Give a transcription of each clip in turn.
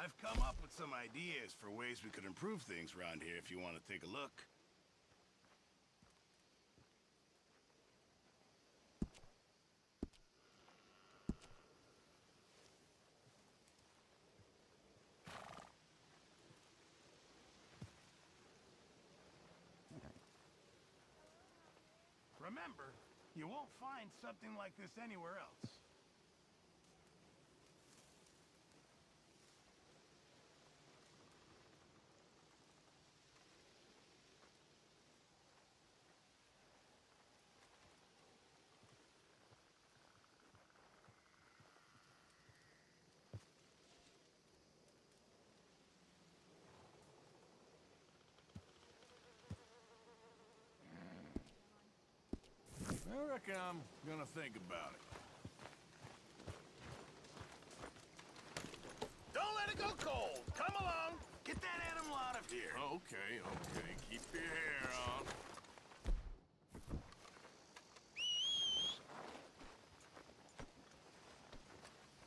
I've come up with some ideas for ways we could improve things around here if you want to take a look. Remember, you won't find something like this anywhere else. I reckon I'm gonna think about it. Don't let it go cold! Come along! Get that animal out of here! Okay, okay. Keep your hair on.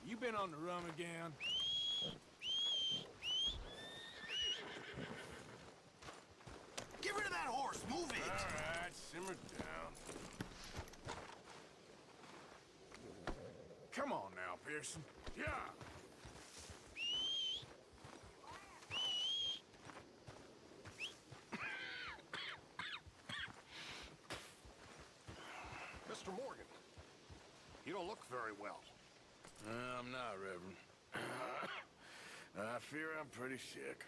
You been on the run again? Get rid of that horse! Move it! All right, simmer down. Come on now, Pearson. Yeah! Mr. Morgan, you don't look very well. I'm not, Reverend. I fear I'm pretty sick.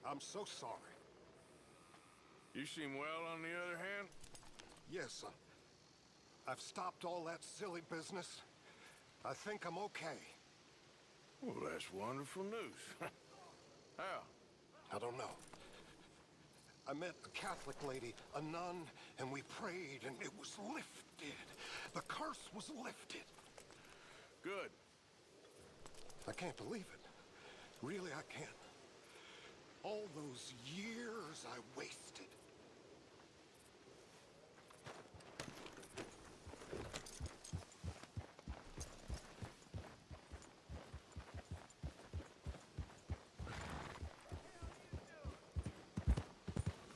I'm so sorry. You seem well, on the other hand? Yes, I've stopped all that silly business. I think I'm okay. Well, that's wonderful news. How? I don't know. I met a Catholic lady, a nun, and we prayed, and it was lifted. The curse was lifted. Good. I can't believe it. Really, I can't. All those years I wasted.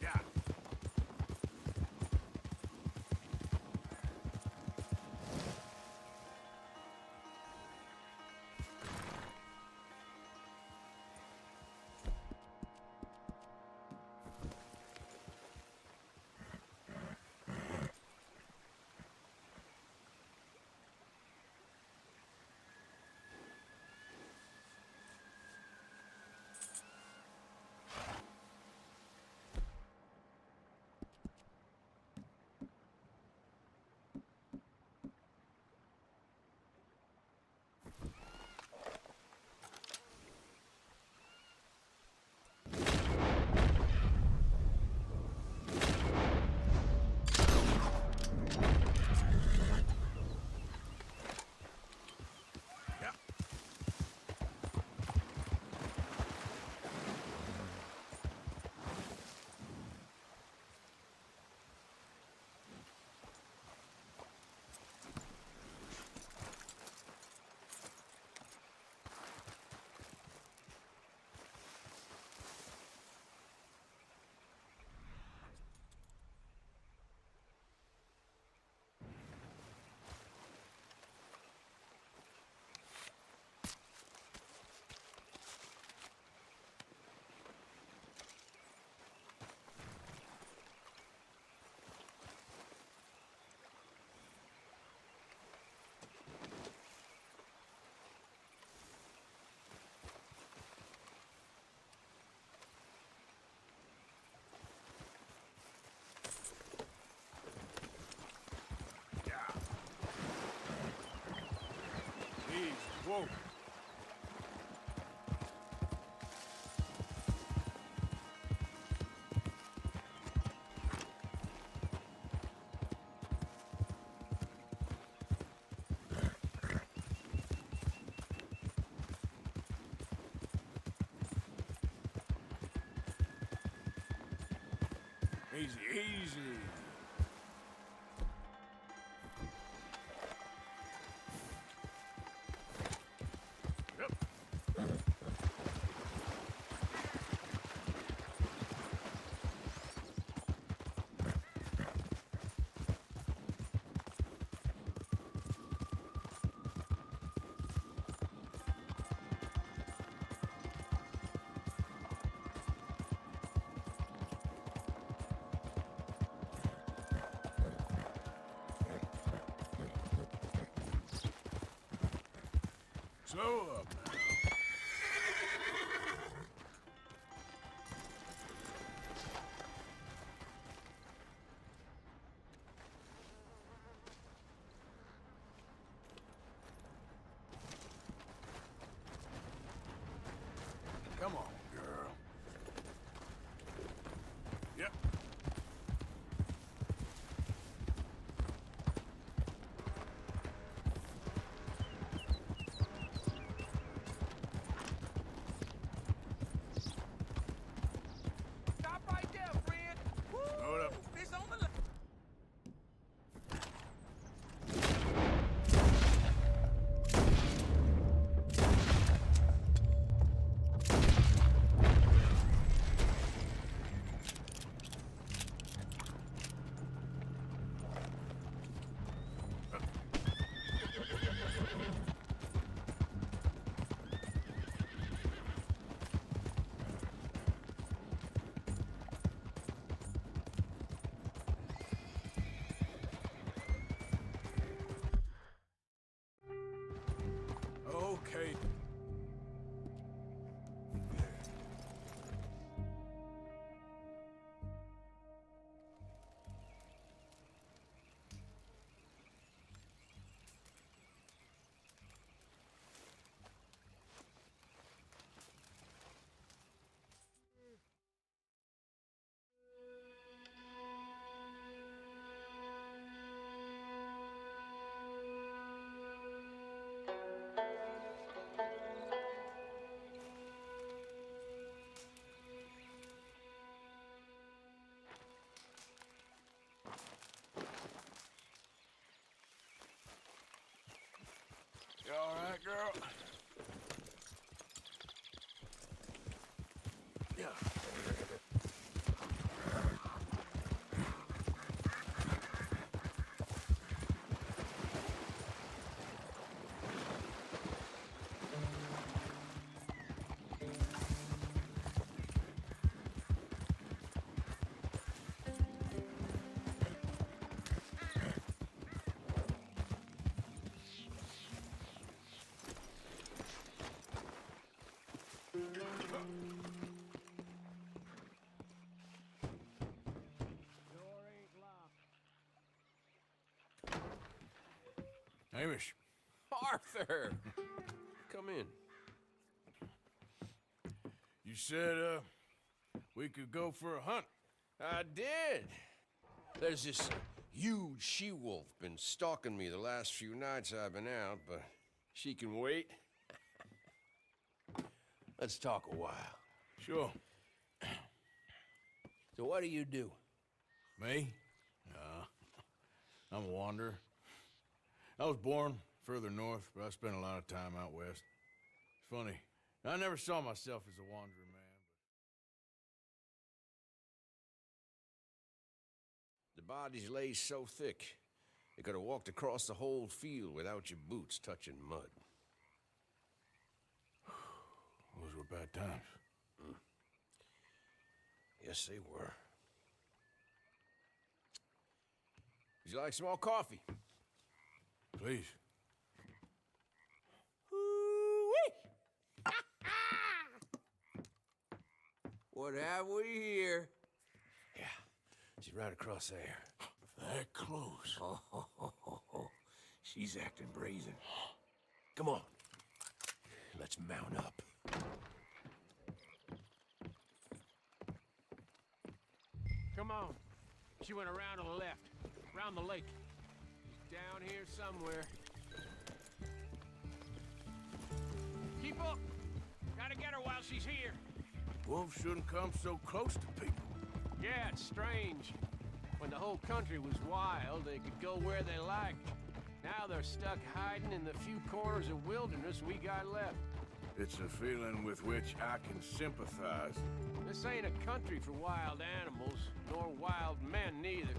Yeah. Whoa. Easy, easy. Yep. Slow up now. Come on, girl. Yep. Stop right there, friend. Woo! Hold up. It's on the left. Okay. You all right, girl? Yeah. Hamish. Arthur! Come in. You said, we could go for a hunt. I did. There's this huge she-wolf been stalking me the last few nights I've been out, but she can wait. Let's talk a while. Sure. So what do you do? Me? I'm a wanderer. I was born further north, but I spent a lot of time out west. It's funny. I never saw myself as a wanderer, man. The bodies lay so thick, you could have walked across the whole field without your boots touching mud. Those were bad times. Yes, they were. Would you like some more coffee? Please. What have we here? Yeah, she's right across there. That close. Oh, she's acting brazen. Come on, let's mount up. Come on. She went around to the left, around the lake. She's down here somewhere. Keep up. Gotta get her while she's here. Wolves shouldn't come so close to people. Yeah, it's strange. When the whole country was wild, they could go where they liked. Now they're stuck hiding in the few corners of wilderness we got left. It's a feeling with which I can sympathize. This ain't a country for wild animals, nor wild men neither.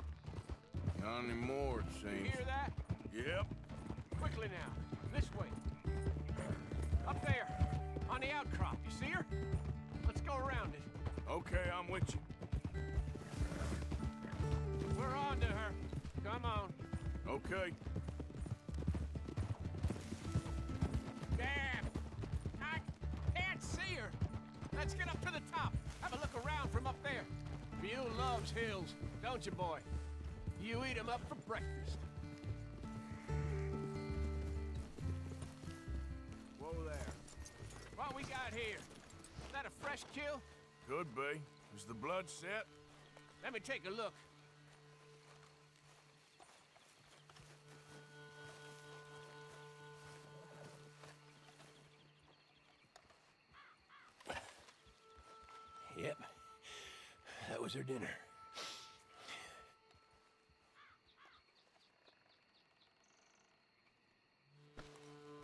Not anymore, it You seems. hear that? Yep. Quickly now. This way. Up there. On the outcrop. You see her? Let's go around it. Okay, I'm with you. We're on to her. Come on. Okay. Damn! Let's get up to the top. Have a look around from up there. You loves hills, don't you, boy? You eat 'em up for breakfast. Whoa there. What we got here? Is that a fresh kill? Could be. Is the blood set? Let me take a look. Yep. That was her dinner.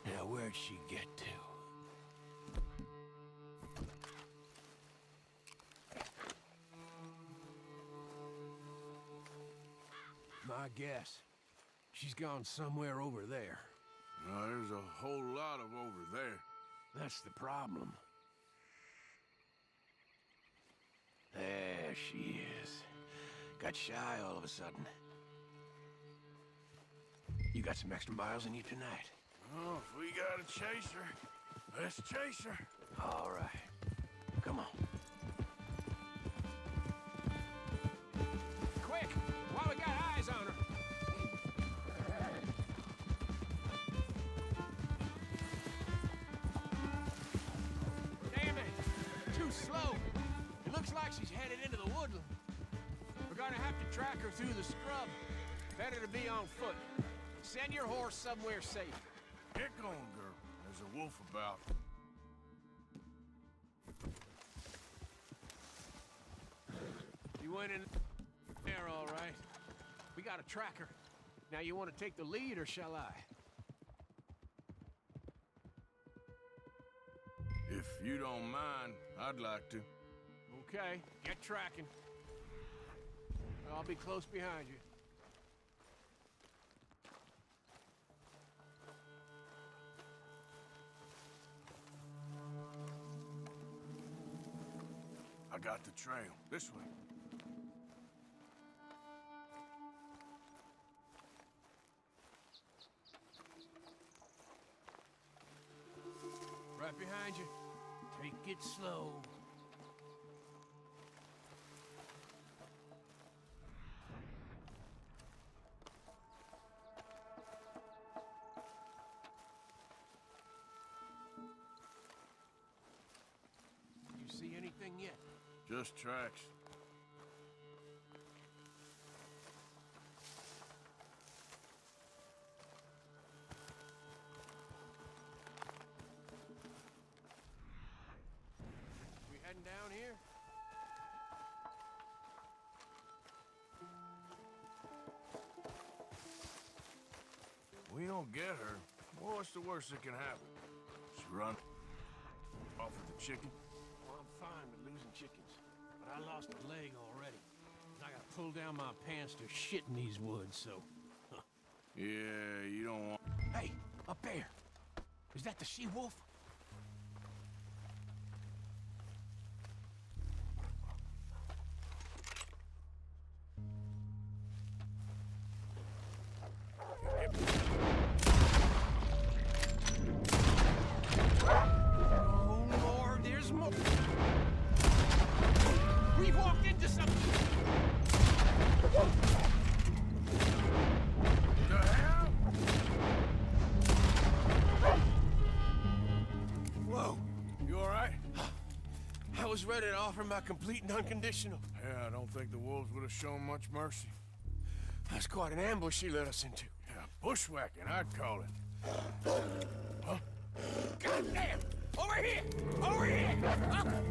Now, where'd she get to? My guess. She's gone somewhere over there. No, there's a whole lot of over there. That's the problem. There she is. Got shy all of a sudden. You got some extra miles in you tonight? Oh, if we gotta chase her, let's chase her. All right. Come on. Quick! While we got eyes on her. Damn it! Too slow. It looks like she's headed into the woodland. We're gonna have to track her through the scrub. Better to be on foot. Send your horse somewhere safe. Get going, girl. There's a wolf about. You went in there all right. We got a tracker. Now you want to take the lead, or shall I? If you don't mind, I'd like to. Okay, get tracking. I'll be close behind you. I got the trail. This way. Right behind you. Take it slow. You see anything yet? Just tracks. We heading down here? We don't get her. Well, what's the worst that can happen? She run off with the chicken. Well, I'm fine with losing chickens, but I lost a leg already. And I gotta pull down my pants to shit in these woods, so... Yeah, you don't want... Hey, up there! Is that the she-wolf? Oh, Lord, there's more! We've walked into something! The hell? Whoa! You all right? I was ready to offer my complete and unconditional. Yeah, I don't think the wolves would have shown much mercy. That's quite an ambush she led us into. Yeah, bushwhacking, I'd call it. Huh? God damn! Over here! Over here! Arthur!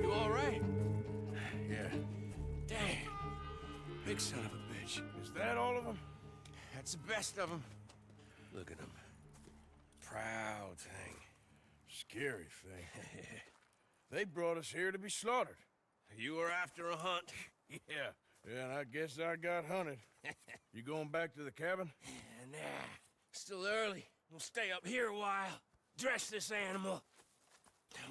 You all right? Yeah. Damn. Big son of a bitch. Is that all of them? That's the best of them. Look at him. Proud thing. Scary thing. They brought us here to be slaughtered. You were after a hunt. Yeah. Yeah, and I guess I got hunted. You going back to the cabin? Nah, still early. We'll stay up here a while. Dress this animal.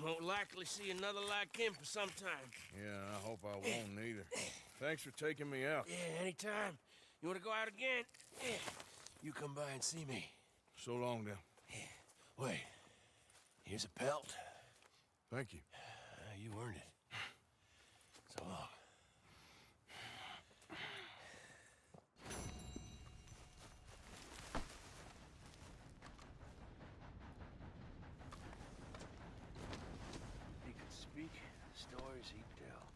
Won't likely see another like him for some time. Yeah, I hope I won't neither. Thanks for taking me out. Yeah, anytime. You want to go out again? Yeah. You come by and see me. So long, then. Wait. Here's a pelt. Thank you. You earned it. So long. He could speak the stories he'd tell.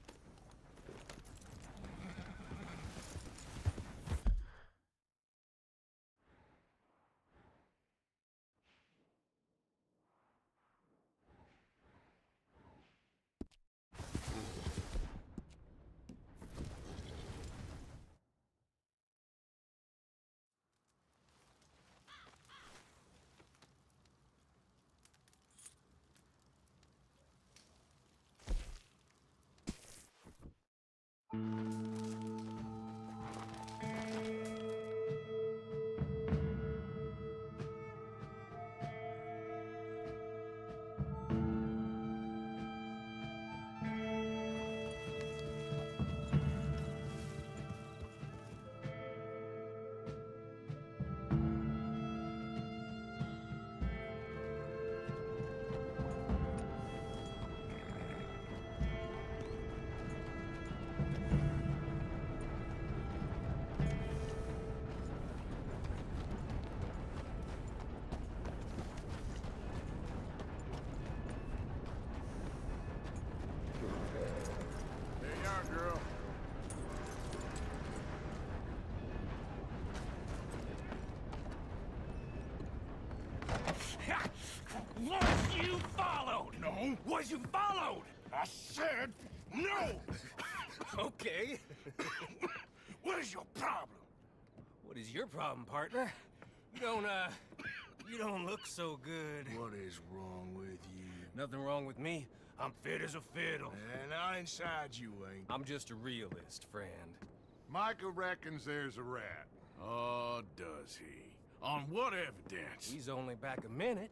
There you are, girl. Was you followed? No. Was you followed? I said no! Okay. What is your problem? What is your problem, partner? You don't look so good. What is wrong with you? Nothing wrong with me. I'm fit as a fiddle. And not inside you ain't. I'm just a realist, friend. Micah reckons there's a rat. Oh, does he? On what evidence? He's only back a minute.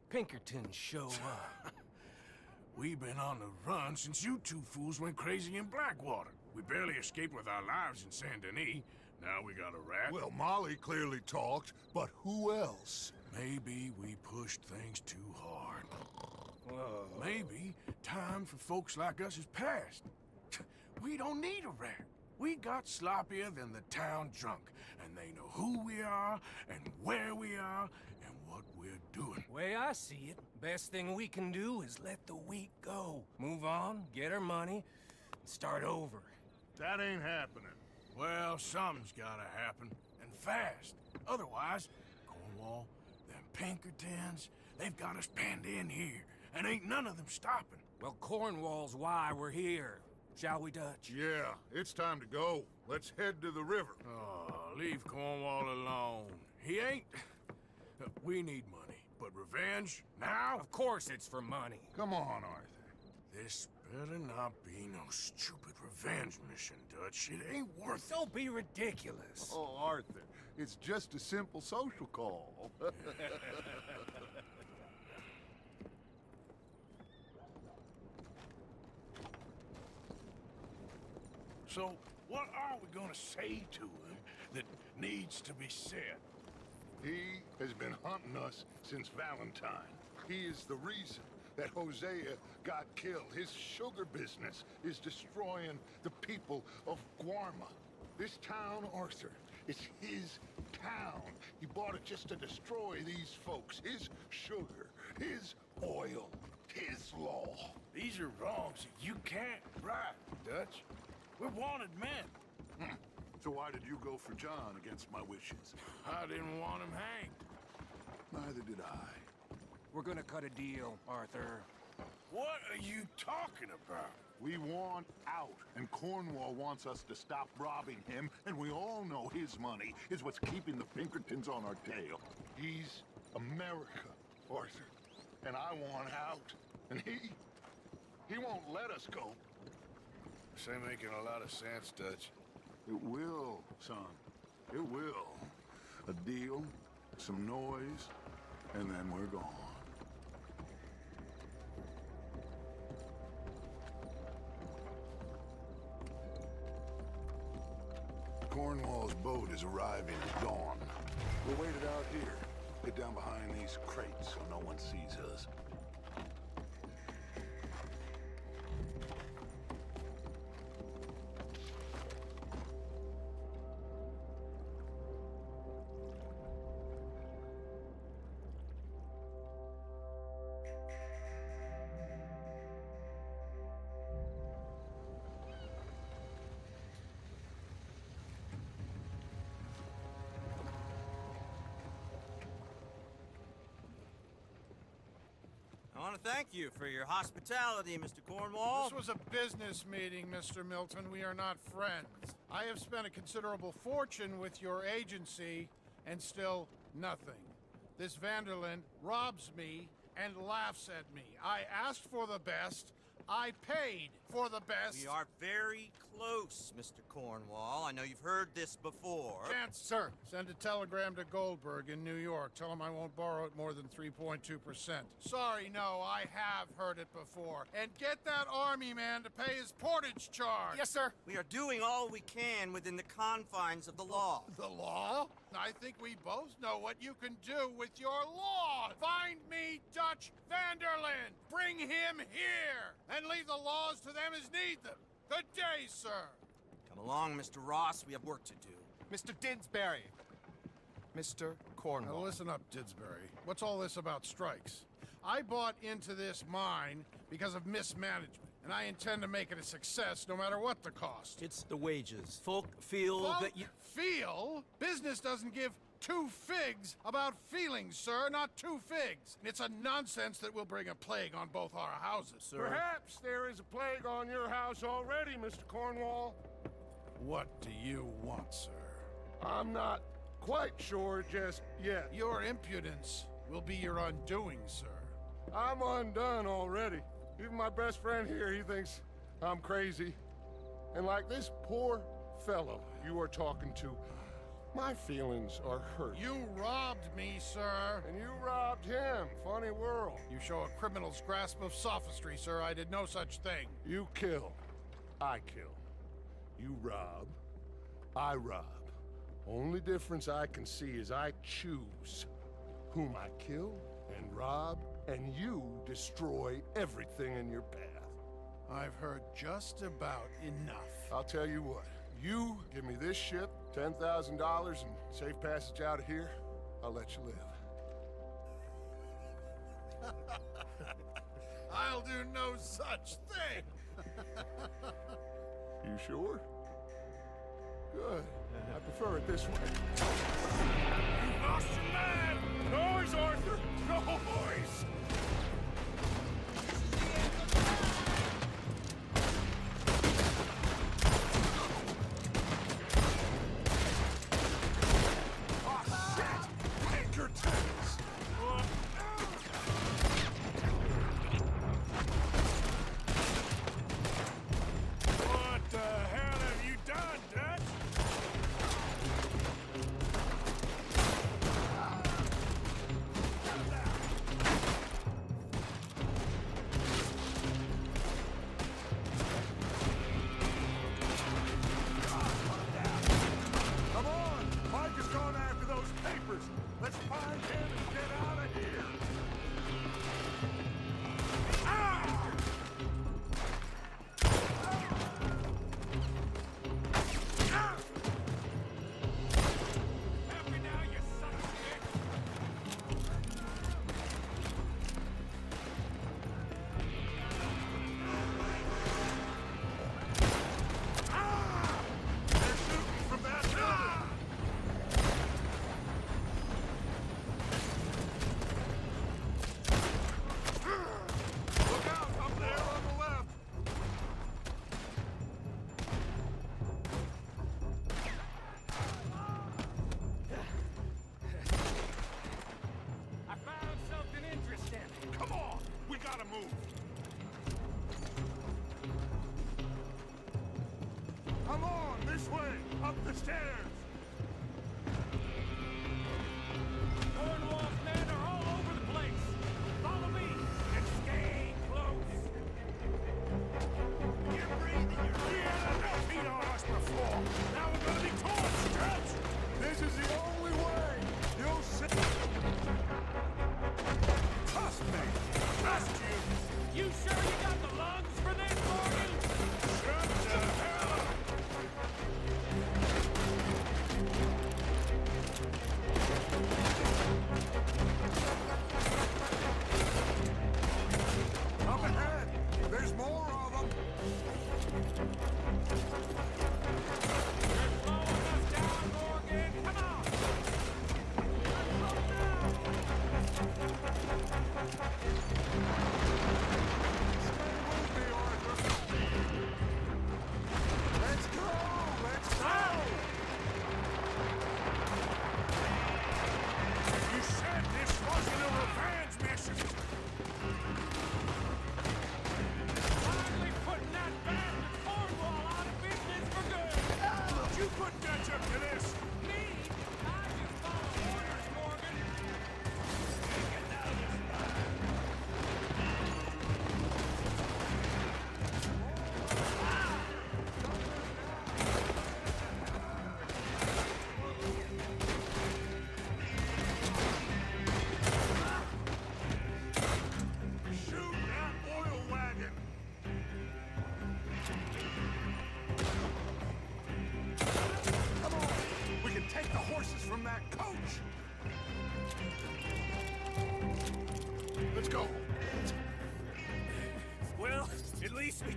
Pinkerton show up. We've been on the run since you two fools went crazy in Blackwater. We barely escaped with our lives in Saint Denis. Now we got a rat. Well, Molly clearly talked, but who else? Maybe we pushed things too hard. Whoa. Maybe time for folks like us is past. We don't need a rat. We got sloppier than the town drunk, and they know who we are, and where we are, and what we're doing. Way I see it, best thing we can do is let the week go. Move on, get our money, and start over. That ain't happening. Well, something's gotta happen, and fast. Otherwise, Cornwall, them Pinkertons, they've got us penned in here, and ain't none of them stopping. Well, Cornwall's why we're here. Shall we, Dutch? Yeah, it's time to go. Let's head to the river. Oh, leave Cornwall alone. He ain't... We need money, but revenge, now? Of course it's for money. Come on, Arthur. This better not be no stupid revenge mission, Dutch. It ain't worth it. Don't be ridiculous. Oh, Arthur, it's just a simple social call. So, what are we gonna say to him that needs to be said? He has been hunting us since Valentine. He is the reason that Hosea got killed. His sugar business is destroying the people of Guarma. This town, Arthur, is his town. He bought it just to destroy these folks. His sugar, his oil, his law. These are wrongs that you can't right, Dutch. We're wanted men. So why did you go for John against my wishes? I didn't want him hanged. Neither did I. We're gonna cut a deal, Arthur. What are you talking about? We want out, and Cornwall wants us to stop robbing him, and we all know his money is what's keeping the Pinkertons on our tail. He's America, Arthur, and I want out. And he won't let us go. This ain't making a lot of sense, Dutch. It will, son. It will. A deal, some noise, and then we're gone. Cornwall's boat is arriving at dawn. We'll wait it out here. Get down behind these crates so no one sees us. I want to thank you for your hospitality, Mr. Cornwall. This was a business meeting, Mr. Milton. We are not friends. I have spent a considerable fortune with your agency, and still nothing. This Vanderlyn robs me and laughs at me. I asked for the best. I paid for the best. We are very close, Mr. Cornwall. I know you've heard this before. Chance, sir. Send a telegram to Goldberg in New York. Tell him I won't borrow it more than 3.2%. Sorry, no, I have heard it before. And get that army man to pay his portage charge. Yes, sir. We are doing all we can within the confines of the law. The law? I think we both know what you can do with your law. Find me Dutch Vanderlyn. Bring him here. And leave the laws to them as need them. Good day, sir. Come along, Mr. Ross. We have work to do. Mr. Didsbury. Mr. Cornwall. Now listen up, Didsbury. What's all this about strikes? I bought into this mine because of mismanagement, and I intend to make it a success no matter what the cost. It's the wages. Folk feel Folk that you... feel? Business doesn't give two figs about feelings, sir, not two figs. It's a nonsense that will bring a plague on both our houses, sir. Perhaps there is a plague on your house already, Mr. Cornwall. What do you want, sir? I'm not quite sure just yet. Your impudence will be your undoing, sir. I'm undone already. Even my best friend here, he thinks I'm crazy. And like this poor fellow you are talking to, my feelings are hurt. You robbed me, sir. And you robbed him. Funny world. You show a criminal's grasp of sophistry, sir. I did no such thing. You kill. I kill. You rob. I rob. Only difference I can see is I choose whom I kill and rob, and you destroy everything in your path. I've heard just about enough. I'll tell you what. You give me this ship, $10,000, and safe passage out of here, I'll let you live. I'll do no such thing. You sure? Good. I prefer it this way. You lost your man! Noise, Arthur! Noise! Let's find him and get out of here! Happy now, you son of a bitch! They're shooting from that building! Look out, up there on the left! I found something interesting. Come on, we gotta move! Come on, this way, up the stairs! Cornwall's men are all over the place. Follow me and stay close. You're breathing, you're here! Feet on us before! Now we're gonna be torn!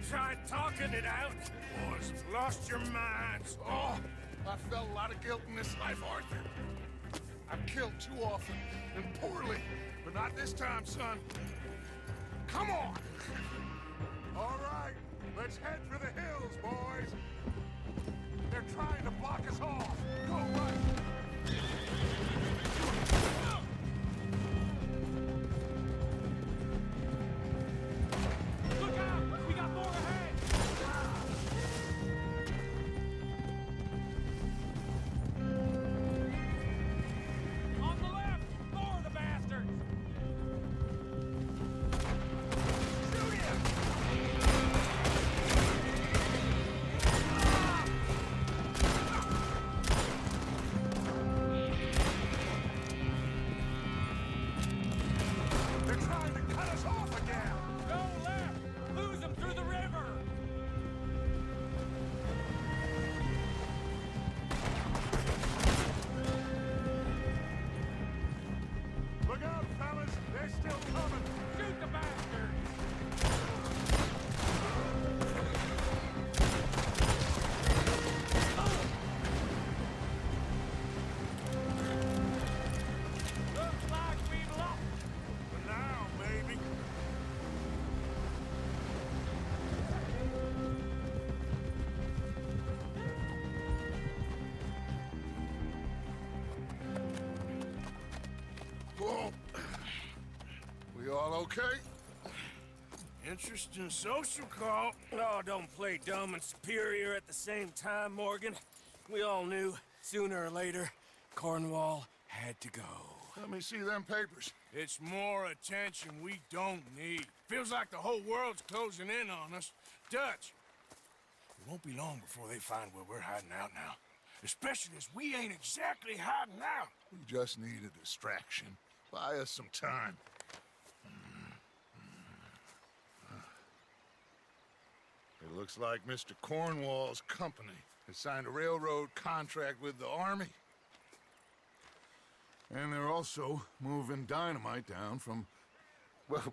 Tried talking it out. Boys, lost your minds. Oh, I felt a lot of guilt in this life, Arthur. I've killed too often and poorly, but not this time, son. Come on! All right, let's head for the hills, boys. They're trying to block us off. Go right. Okay? Interesting social call. Oh, don't play dumb and superior at the same time, Morgan. We all knew, sooner or later, Cornwall had to go. Let me see them papers. It's more attention we don't need. Feels like the whole world's closing in on us. Dutch, it won't be long before they find where we're hiding out now. Especially as we ain't exactly hiding out. We just need a distraction. Buy us some time. It looks like Mr. Cornwall's company has signed a railroad contract with the Army. And they're also moving dynamite down from, well,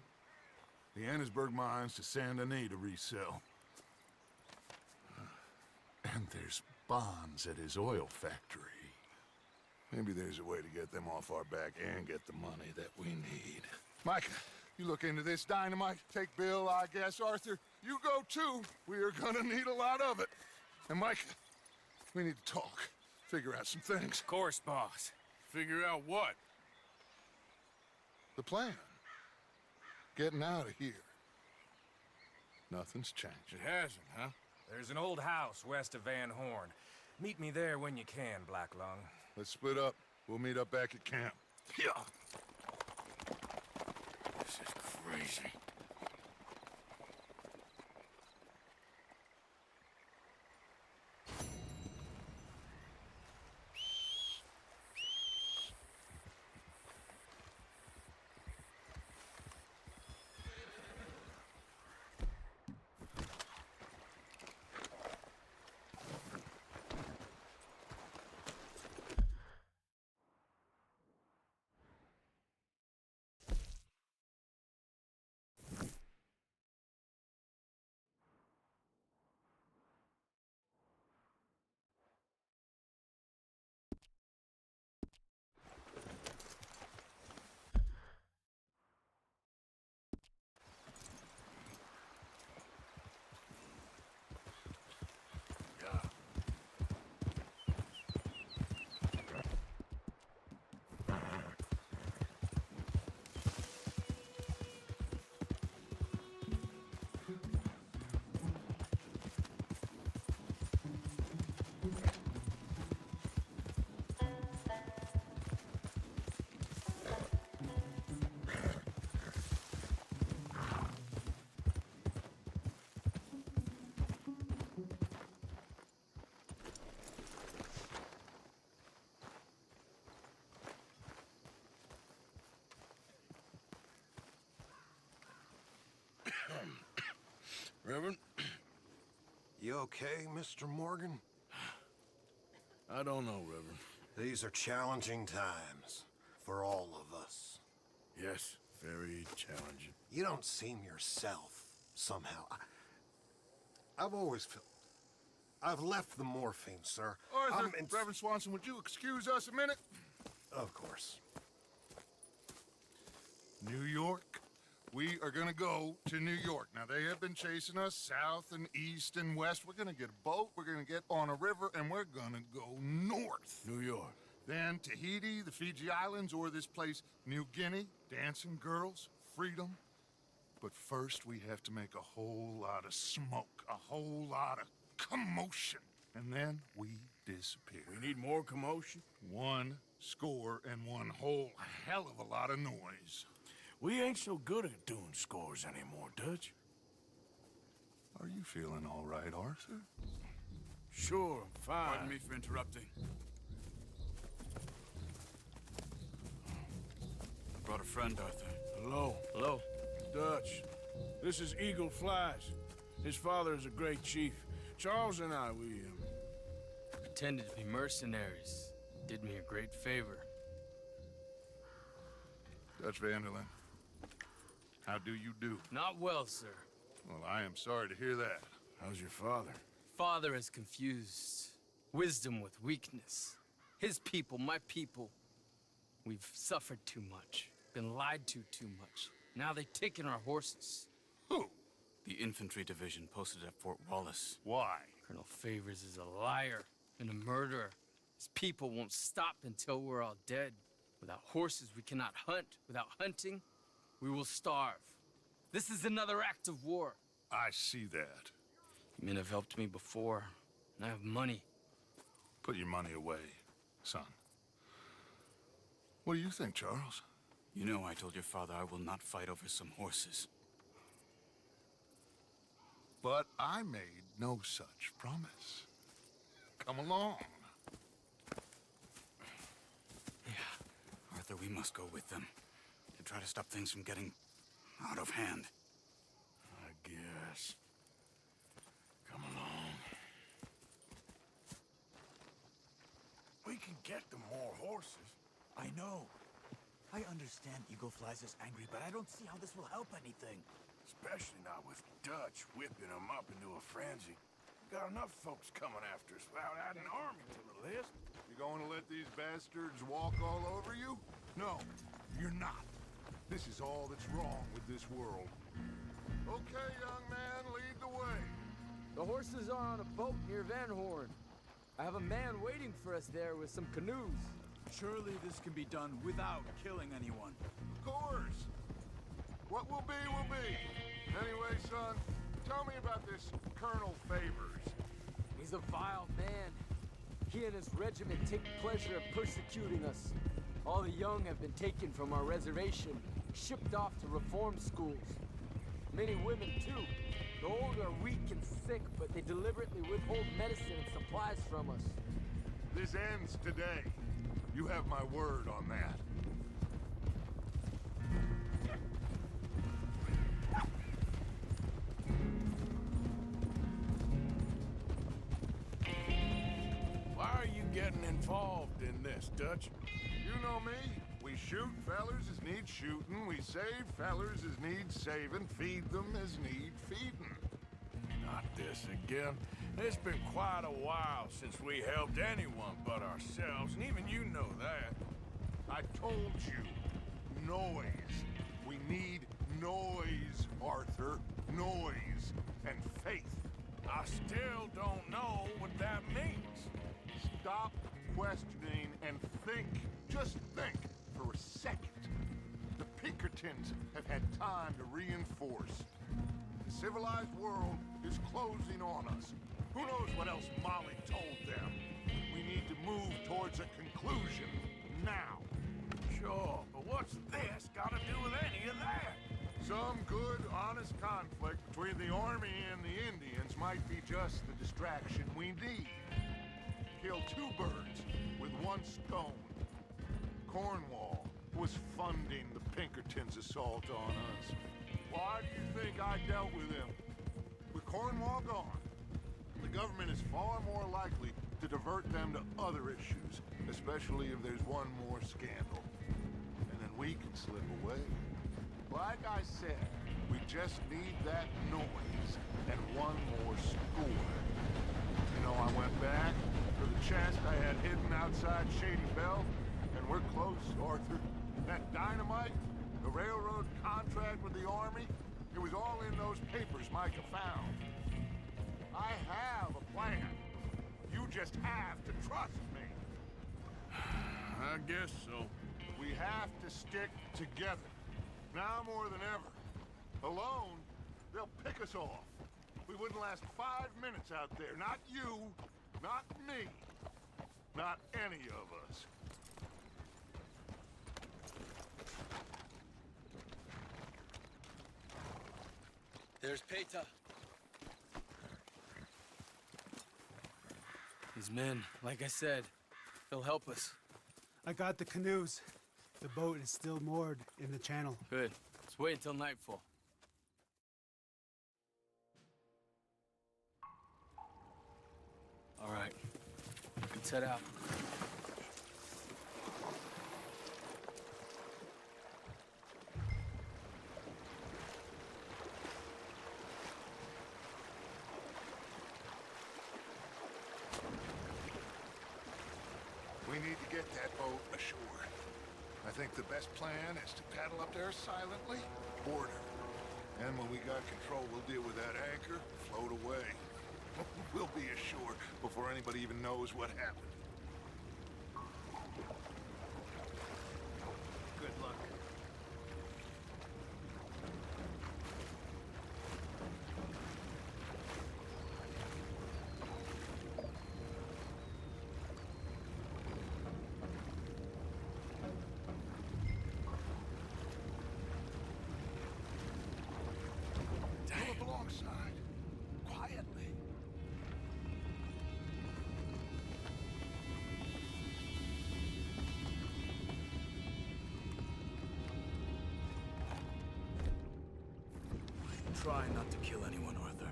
the Annesburg mines to Saint Denis to resell. And there's bonds at his oil factory. Maybe there's a way to get them off our back and get the money that we need. Micah, you look into this dynamite. Take Bill, I guess. Arthur, you go too. We are gonna need a lot of it. And Micah, we need to talk. Figure out some things. Of course, boss. Figure out what? The plan. Getting out of here. Nothing's changed. It hasn't, huh? There's an old house west of Van Horn. Meet me there when you can, Blacklung. Let's split up. We'll meet up back at camp. Yeah. This is crazy. okay, Mr. Morgan? I don't know, Reverend. These are challenging times for all of us. Yes, very challenging. You don't seem yourself, somehow. I've always felt... I've left the morphine, sir. Arthur, Reverend Swanson, would you excuse us a minute? Of course. New York. We are gonna go to New York. Now, they have been chasing us south and east and west. We're gonna get a boat, we're gonna get on a river, and we're gonna go north. New York. Then Tahiti, the Fiji Islands, or this place, New Guinea, dancing girls, freedom. But first, we have to make a whole lot of smoke, a whole lot of commotion. And then we disappear. We need more commotion? 1 score and 1 whole hell of a lot of noise. We ain't so good at doing scores anymore, Dutch. Are you feeling all right, Arthur? Sure, I'm fine. Pardon me for interrupting. I brought a friend, Arthur. Hello. Hello. Dutch. This is Eagle Flies. His father is a great chief. Charles and I, we, Pretended to be mercenaries. Did me a great favor. Dutch Vanderlyn, how do you do? Not well, sir. Well, I am sorry to hear that. how's your father? Father has confused wisdom with weakness. His people, my people. We've suffered too much. Been lied to too much. Now they've taken our horses. Who? The infantry division posted at Fort Wallace. Why? Colonel Favors is a liar and a murderer. His people won't stop until we're all dead. Without horses, we cannot hunt. Without hunting, we will starve. This is another act of war. I see that. You men have helped me before, and I have money. Put your money away, son. What do you think, Charles? You know I told your father I will not fight over some horses. But I made no such promise. Come along. Yeah, Arthur, we must go with them to try to stop things from getting out of hand. I guess. Come along. We can get them more horses. I know. I understand Eagle Flies is angry, but I don't see how this will help anything. Especially not with Dutch whipping them up into a frenzy. Got enough folks coming after us without adding an army to the list. You going to let these bastards walk all over you? No, you're not. This is all that's wrong with this world. Okay, young man, lead the way. The horses are on a boat near Van Horn. I have a man waiting for us there with some canoes. Surely this can be done without killing anyone. Of course. What will be, will be. Anyway, son, tell me about this Colonel Favors. He's a vile man. He and his regiment take pleasure in persecuting us. All the young have been taken from our reservation, shipped off to reform schools. Many women, too. The old are weak and sick, but they deliberately withhold medicine and supplies from us. This ends today. You have my word on that. Why are you getting involved in this, Dutch? You know me. We shoot fellers as need shooting. We save fellers as need saving. Feed them as need feeding. Not this again. It's been quite a while since we helped anyone but ourselves, and even you know that. I told you. Noise. We need noise, Arthur. Noise and faith. I still don't know what that means. Stop questioning and think. Just think for a second. The Pinkertons have had time to reinforce. The civilized world is closing on us. Who knows what else Molly told them? We need to move towards a conclusion now. Sure, but what's this got to do with any of that? Some good, honest conflict between the army and the Indians might be just the distraction we need. Kill 2 birds with 1 stone. Cornwall was funding the Pinkertons' assault on us. Why do you think I dealt with him? With Cornwall gone, the divert them to other issues, especially if there's one more scandal. And then we can slip away. Like I said, we just need that noise and one more score. You know, I went back for the chest I had hidden outside Shady Belle, and we're close, Arthur. That dynamite, the railroad contract with the Army, it was all in those papers Micah found. I have a plan. You just have to trust me. I guess so. We have to stick together. Now more than ever. Alone, they'll pick us off. We wouldn't last 5 minutes out there. Not you, not me, not any of us. There's Peta. These men, like I said, they'll help us. I got the canoes. The boat is still moored in the channel. Good. Let's wait until nightfall. All right. Let's head out. We need to get that boat ashore. I think the best plan is to paddle up there silently, board her. And when we got control, we'll deal with that anchor, float away. We'll be ashore before anybody even knows what happened. Good luck. Pull up alongside, quietly. Try not to kill anyone, Arthur.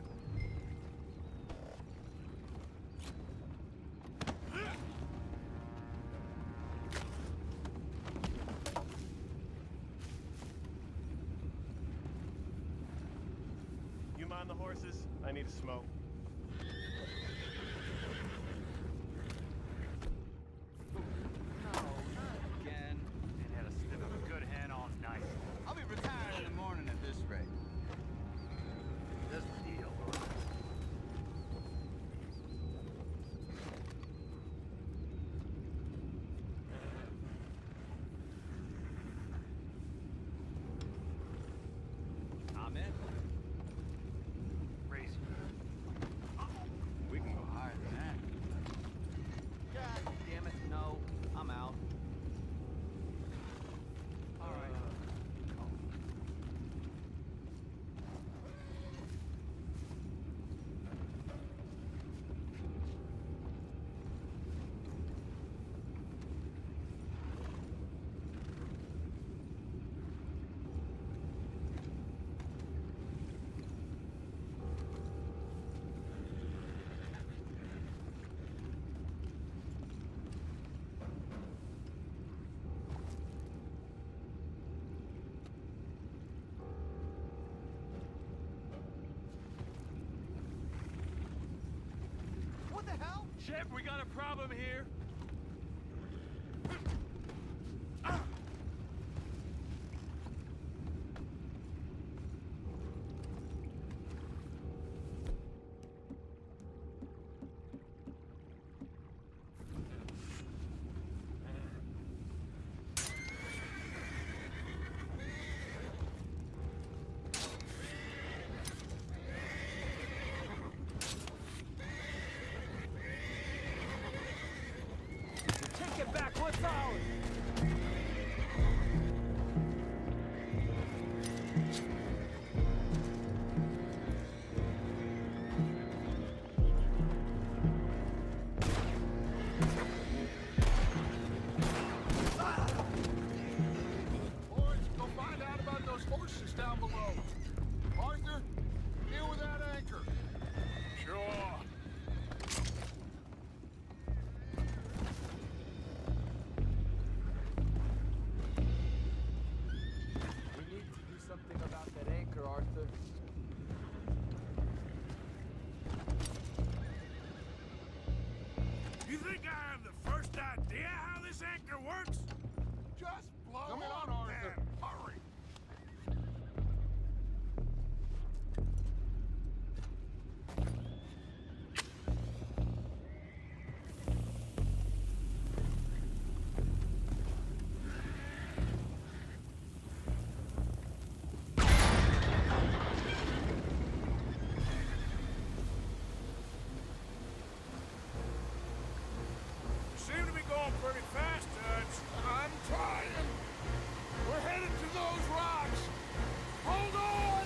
You mind the horses? I need a smoke. Again. And had a sniff of a good hand all night. I'll be retired in the morning at this rate. This deal. I'm in. Race. We can go higher than that. God damn it, no. I'm out. All right. What the hell? Shep, we got a problem here. Take it back, what's ours? idea how this anchor works? Just blow Come up, on, Arthur. then. Hurry. You seem to be going pretty fast, Dutch. I'm trying. We're headed to those rocks. Hold on.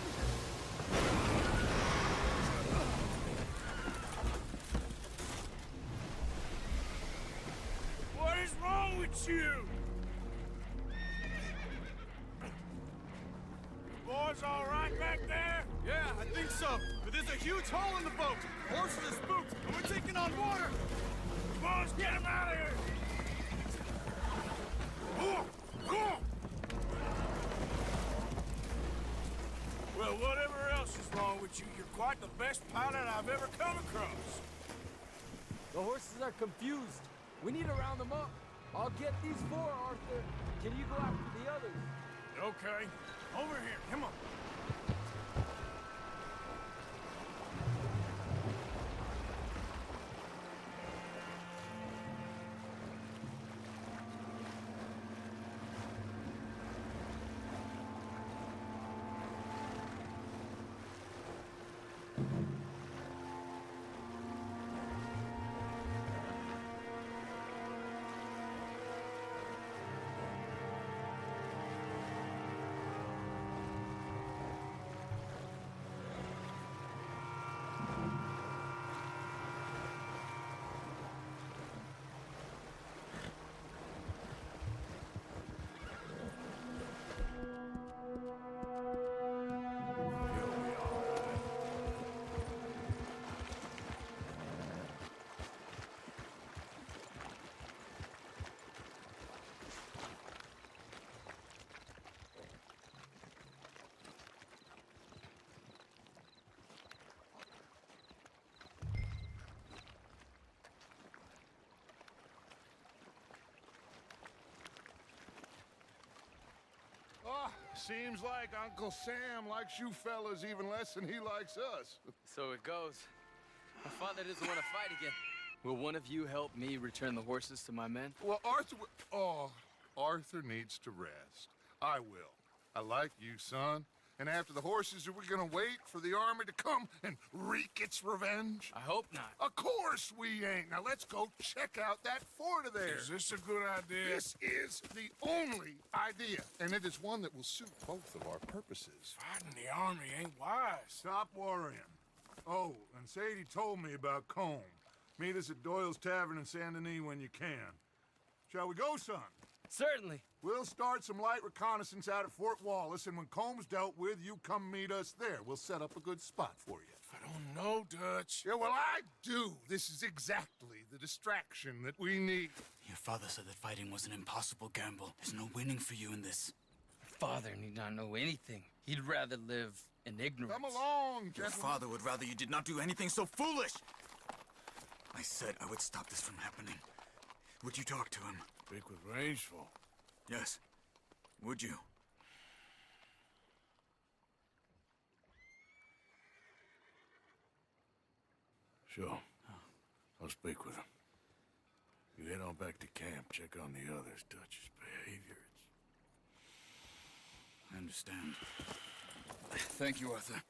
What is wrong with you? Boys all right back there? Yeah, I think so. But there's a huge hole in the boat. Horses are spooked, and we're taking on water. Come on, let's get him out of here! Well, whatever else is wrong with you, you're quite the best pilot I've ever come across. The horses are confused. We need to round them up. I'll get these four, Arthur. Can you go after the others? Okay. Over here, come on. Ah, seems like Uncle Sam likes you fellas even less than he likes us. So it goes. My father doesn't want to fight again. Will one of you help me return the horses to my men? Well, Arthur needs to rest. I will. I like you, son. And after the horses, are we gonna wait for the army to come and wreak its revenge? I hope not. Of course we ain't. Now let's go check out that fort of theirs. Is this a good idea? This is the only idea, and it is one that will suit both of our purposes. Fighting the army ain't wise. Stop worrying. Oh, and Sadie told me about Combe. Meet us at Doyle's Tavern in Saint Denis when you can. Shall we go, son? Certainly. We'll start some light reconnaissance out at Fort Wallace, and when Combs dealt with, you come meet us there. We'll set up a good spot for you. I don't know, Dutch. Yeah, well, I do. This is exactly the distraction that we need. Your father said that fighting was an impossible gamble. There's no winning for you in this. Father need not know anything. He'd rather live in ignorance. Come along, Your gentlemen. father would rather you did not do anything so foolish. I said I would stop this from happening. Would you talk to him? Speak with Rangeful. Yes. Would you? Sure. I'll speak with him. You head on back to camp, check on the others. Dutch's behavior. I understand. Thank you, Arthur.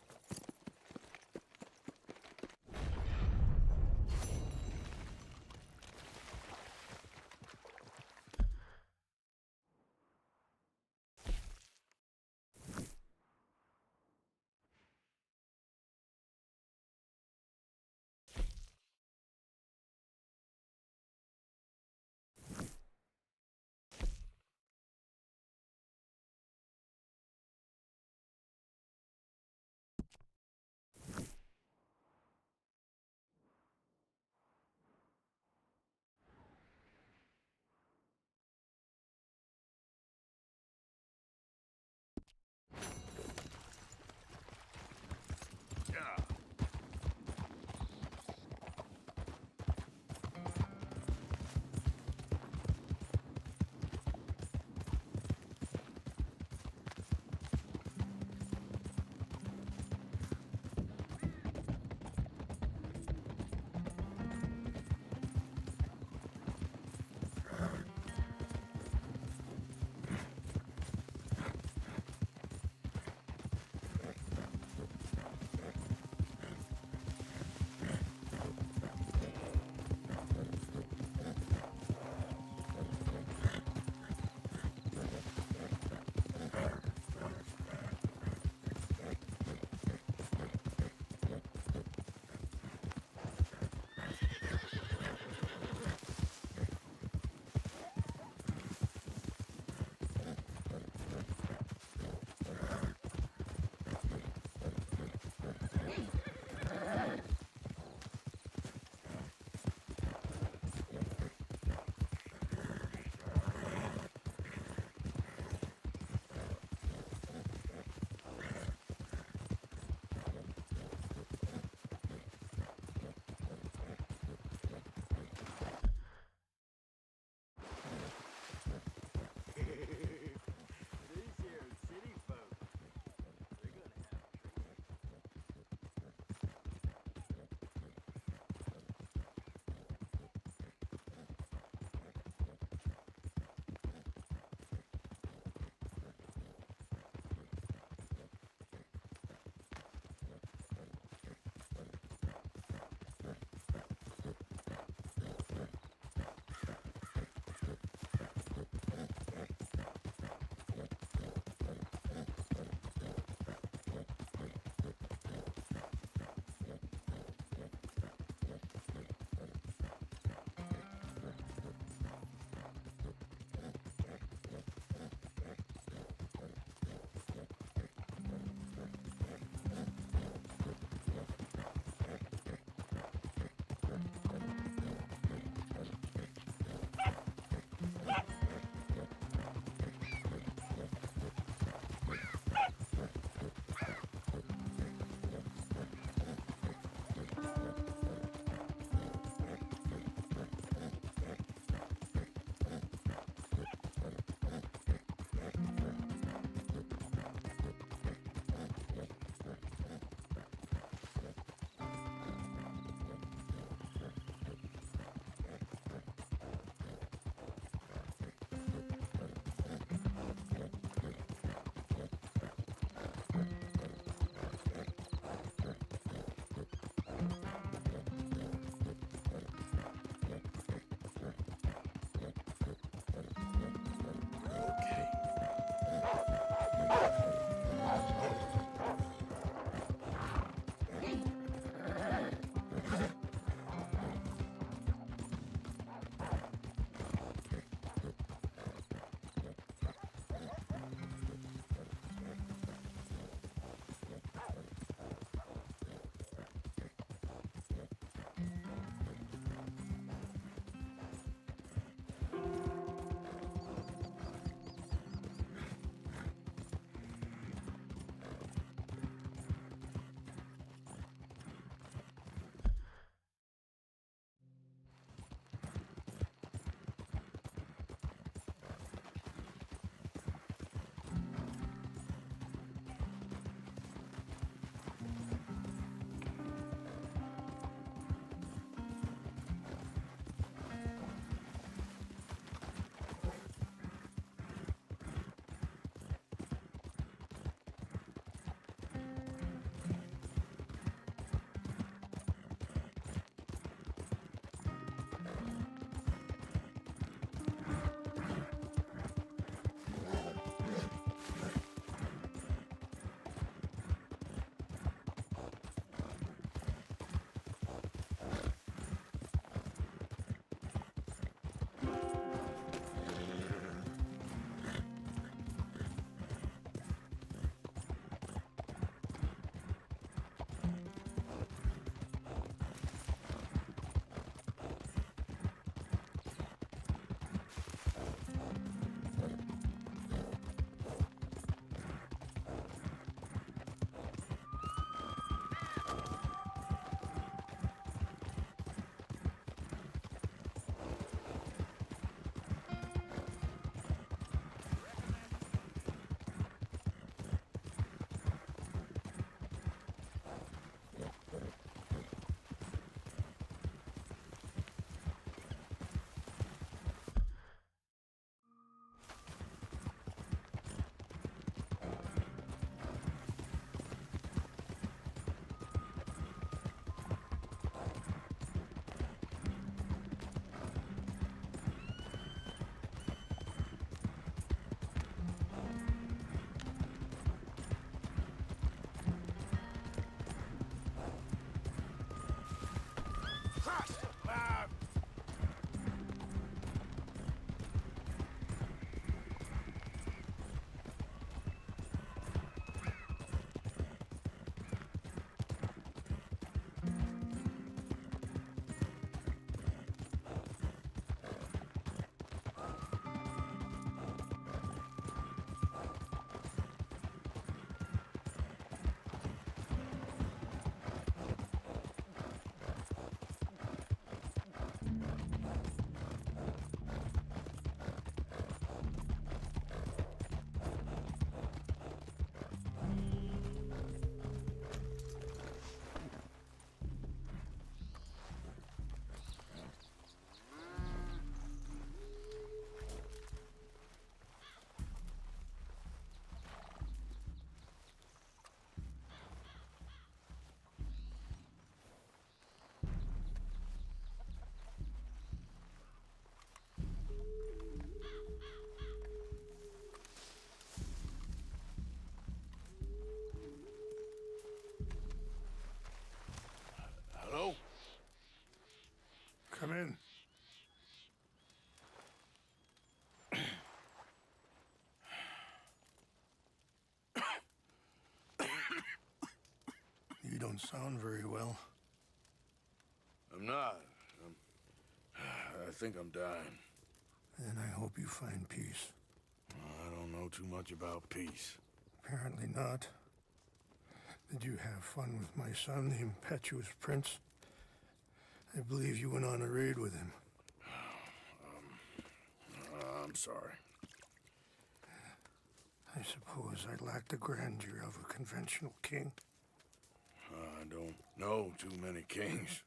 Hello? Come in. You don't sound very well. I'm not. I think I'm dying. And I hope you find peace. I don't know too much about peace. Apparently not. Did you have fun with my son, the impetuous prince? I believe you went on a raid with him. I'm sorry. I suppose I lack the grandeur of a conventional king. I don't know too many kings.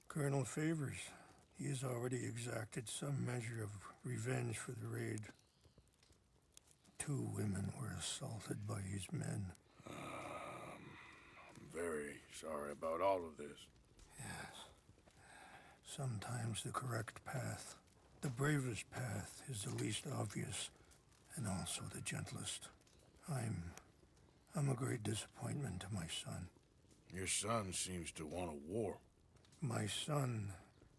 Colonel Favors, he has already exacted some measure of revenge for the raid. 2 women were assaulted by his men. I'm very sorry about all of this. Yes. Sometimes the correct path, the bravest path, is the least obvious and also the gentlest. I'm a great disappointment to my son. Your son seems to want a war. My son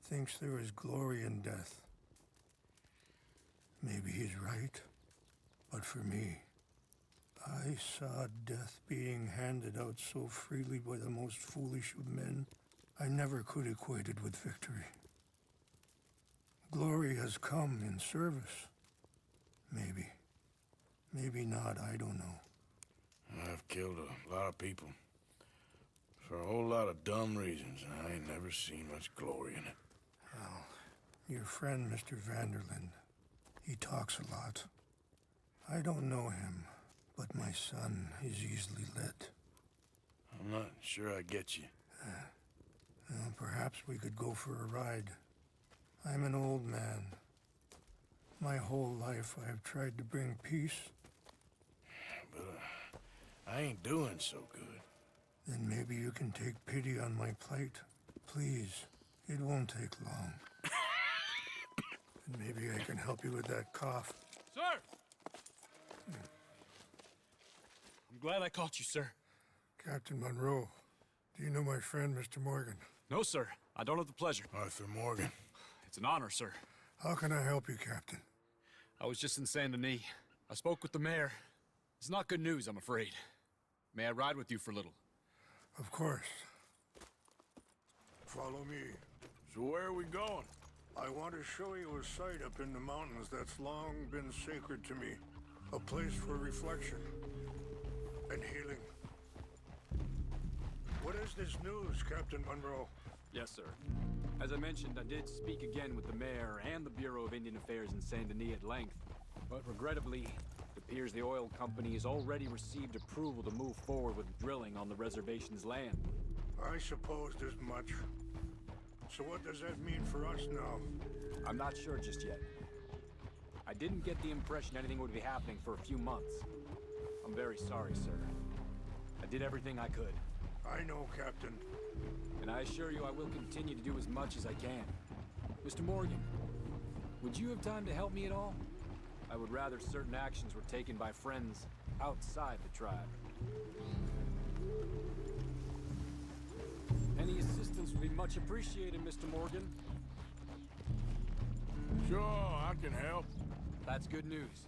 thinks there is glory in death. Maybe he's right, but for me, I saw death being handed out so freely by the most foolish of men, I never could equate it with victory. Glory has come in service. Maybe. Maybe not, I don't know. I've killed a lot of people. For a whole lot of dumb reasons, and I ain't never seen much glory in it. Well, your friend, Mr. Vanderlyn, he talks a lot. I don't know him, but my son is easily led. I'm not sure I get you. Well, perhaps we could go for a ride. I'm an old man. My whole life I've tried to bring peace. But I ain't doing so good. Then maybe you can take pity on my plight. Please, it won't take long. And maybe I can help you with that cough. Sir! I'm glad I caught you, sir. Captain Monroe, do you know my friend, Mr. Morgan? No, sir. I don't have the pleasure. Arthur Morgan. It's an honor, sir. How can I help you, Captain? I was just in Saint Denis. I spoke with the mayor. It's not good news, I'm afraid. May I ride with you for a little? Of course. Follow me. So where are we going? I want to show you a site up in the mountains that's long been sacred to me. A place for reflection and healing. What is this news, Captain Monroe? Yes, sir. As I mentioned, I did speak again with the mayor and the Bureau of Indian Affairs in Saint Denis at length. But regrettably, it appears the oil company has already received approval to move forward with drilling on the reservation's land. I supposed as much. So what does that mean for us now? I'm not sure just yet. I didn't get the impression anything would be happening for a few months. I'm very sorry, sir. I did everything I could. I know, Captain. And I assure you I will continue to do as much as I can. Mr. Morgan, would you have time to help me at all? I would rather certain actions were taken by friends outside the tribe. Any assistance would be much appreciated, Mr. Morgan. Sure, I can help. That's good news.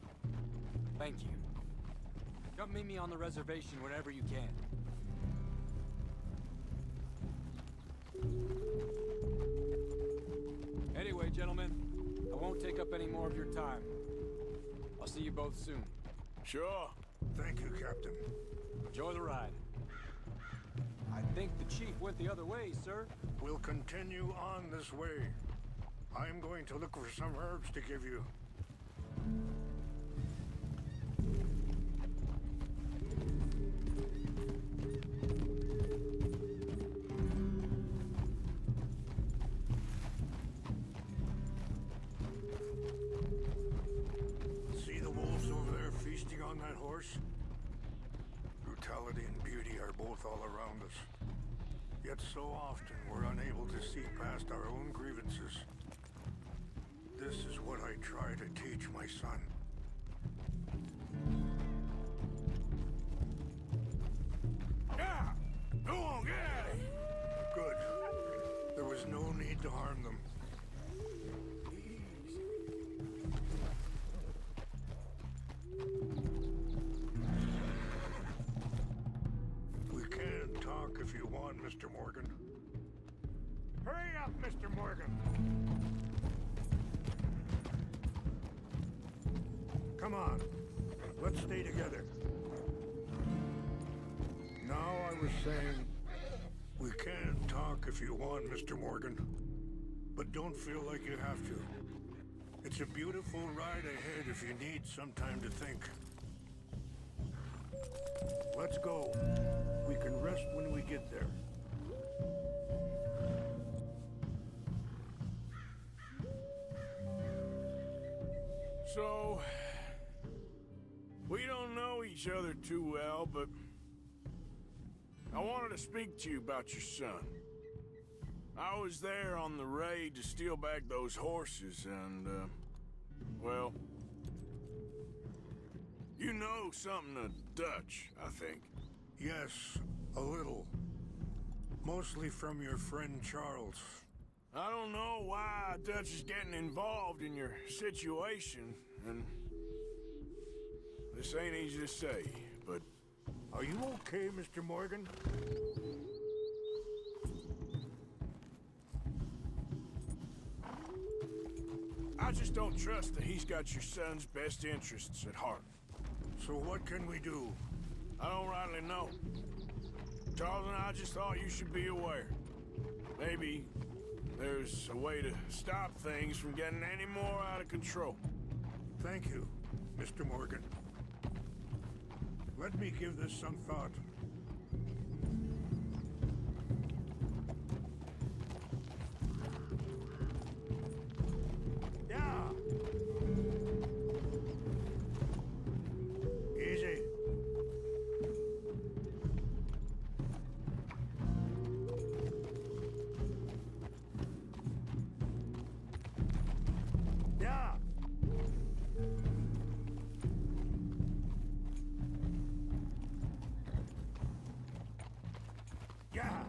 Thank you. Come meet me on the reservation whenever you can. Anyway, gentlemen, I won't take up any more of your time. I'll see you both soon. Sure. Thank you, Captain. Enjoy the ride. I think the chief went the other way, sir. We'll continue on this way. I'm going to look for some herbs to give you. See the wolves over there feasting on that horse? Brutality and beauty are both all around us. Yet so often we're unable to see past our own grievances. This is what I try to teach my son. Yeah! Go on, get at it! Good. There was no need to harm them. We can talk if you want, Mr. Morgan. Hurry up, Mr. Morgan! Come on. Let's stay together. Now I was saying, we can talk if you want, Mr. Morgan. But don't feel like you have to. It's a beautiful ride ahead if you need some time to think. Let's go. We can rest when we get there. So, we don't know each other too well, but I wanted to speak to you about your son. I was there on the raid to steal back those horses, and, well, you know something of Dutch, I think. Yes, a little. Mostly from your friend Charles. I don't know why Dutch is getting involved in your situation, and this ain't easy to say, but... Are you okay, Mr. Morgan? I just don't trust that he's got your son's best interests at heart. So what can we do? I don't rightly know. Charles and I just thought you should be aware. Maybe there's a way to stop things from getting any more out of control. Thank you, Mr. Morgan. Let me give this some thought. Yeah. Easy. Yeah. Yeah.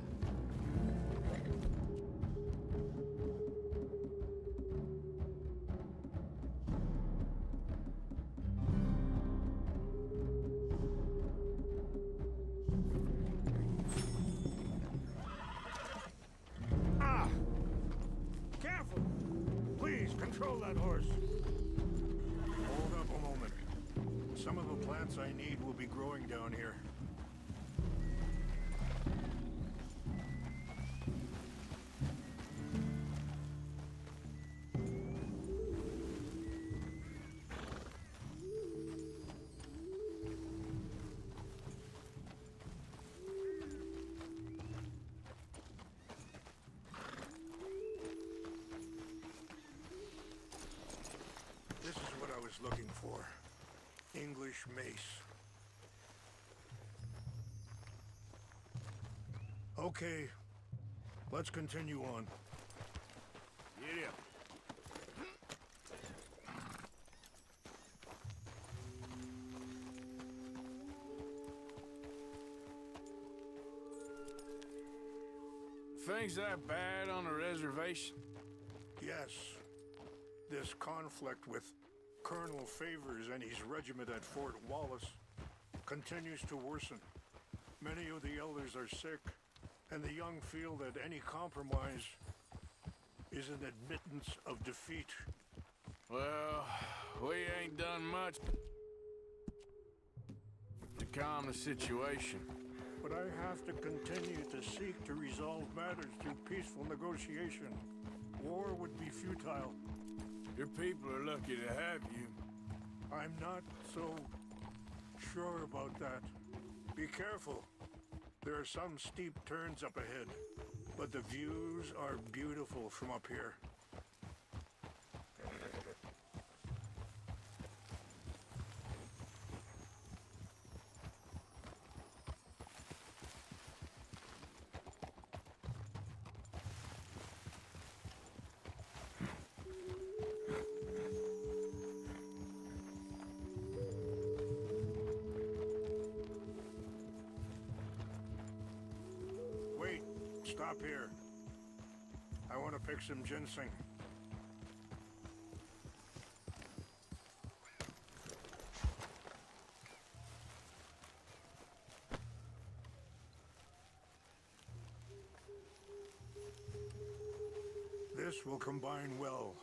Ah! Careful! Please, control that horse. Hold up a moment. Some of the plants I need will be growing down here. This is what I was looking for. English mace. Okay, let's continue on. Yeah. things that bad on the reservation? Yes. This conflict with Colonel Favors and his regiment at Fort Wallace continues to worsen. Many of the elders are sick, and the young feel that any compromise is an admittance of defeat. Well, we ain't done much to calm the situation. But I have to continue to seek to resolve matters through peaceful negotiation. War would be futile. Your people are lucky to have you. I'm not so sure about that. Be careful. There are some steep turns up ahead, but the views are beautiful from up here. Stop here. I want to pick some ginseng. This will combine well.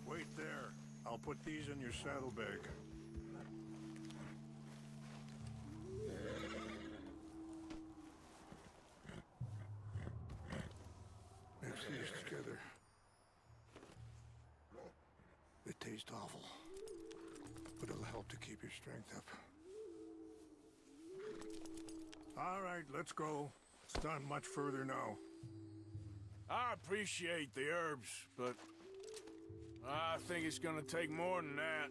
Wait there. I'll put these in your saddlebag. Mix these together. They taste awful, but it'll help to keep your strength up. All right, let's go. It's not much further now. I appreciate the herbs, but I think it's gonna take more than that.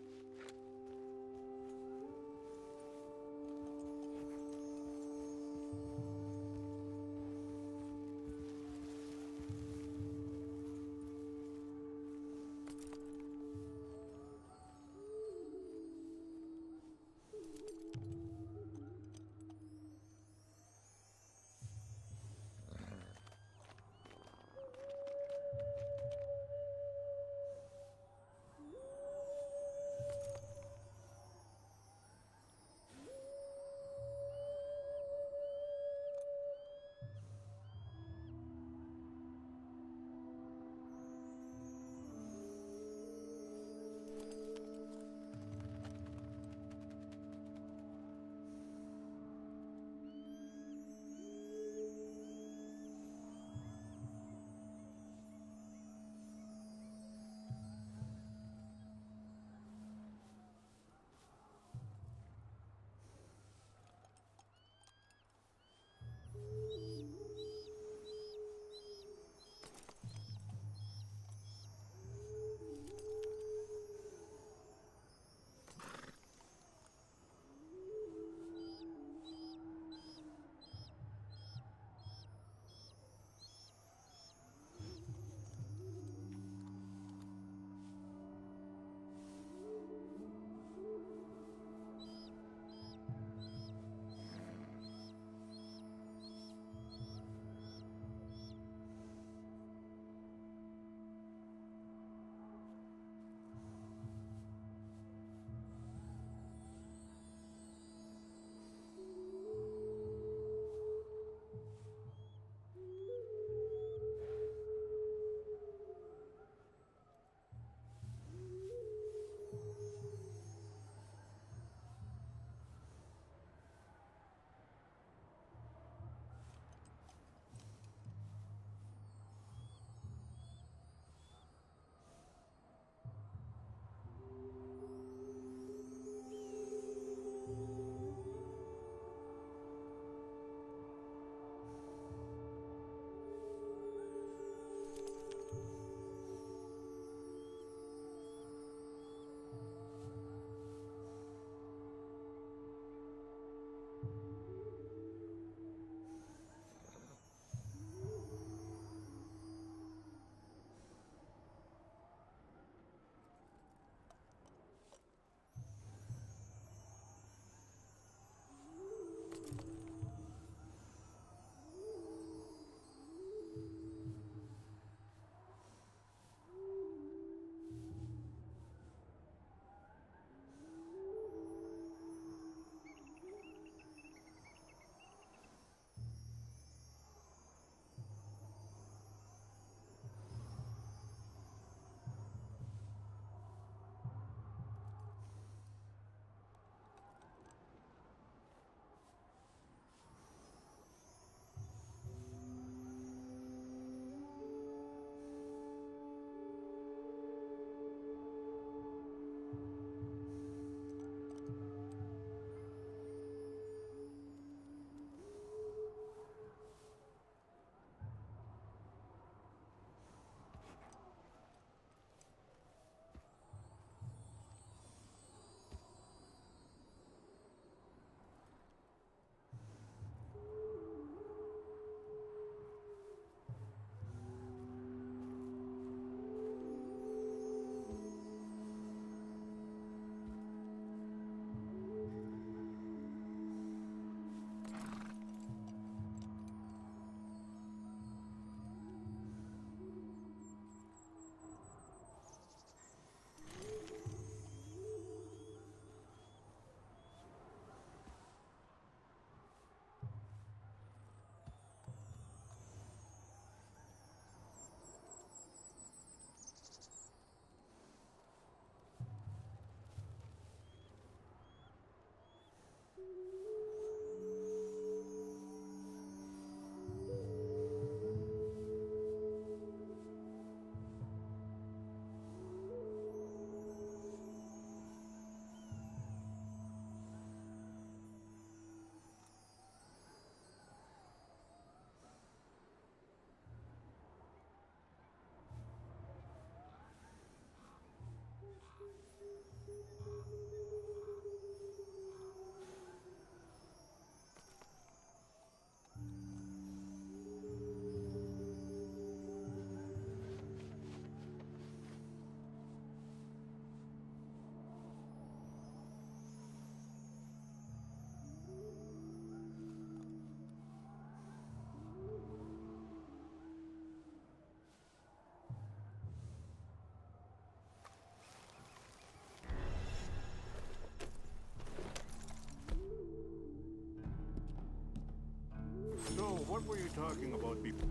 So, what were you talking about before?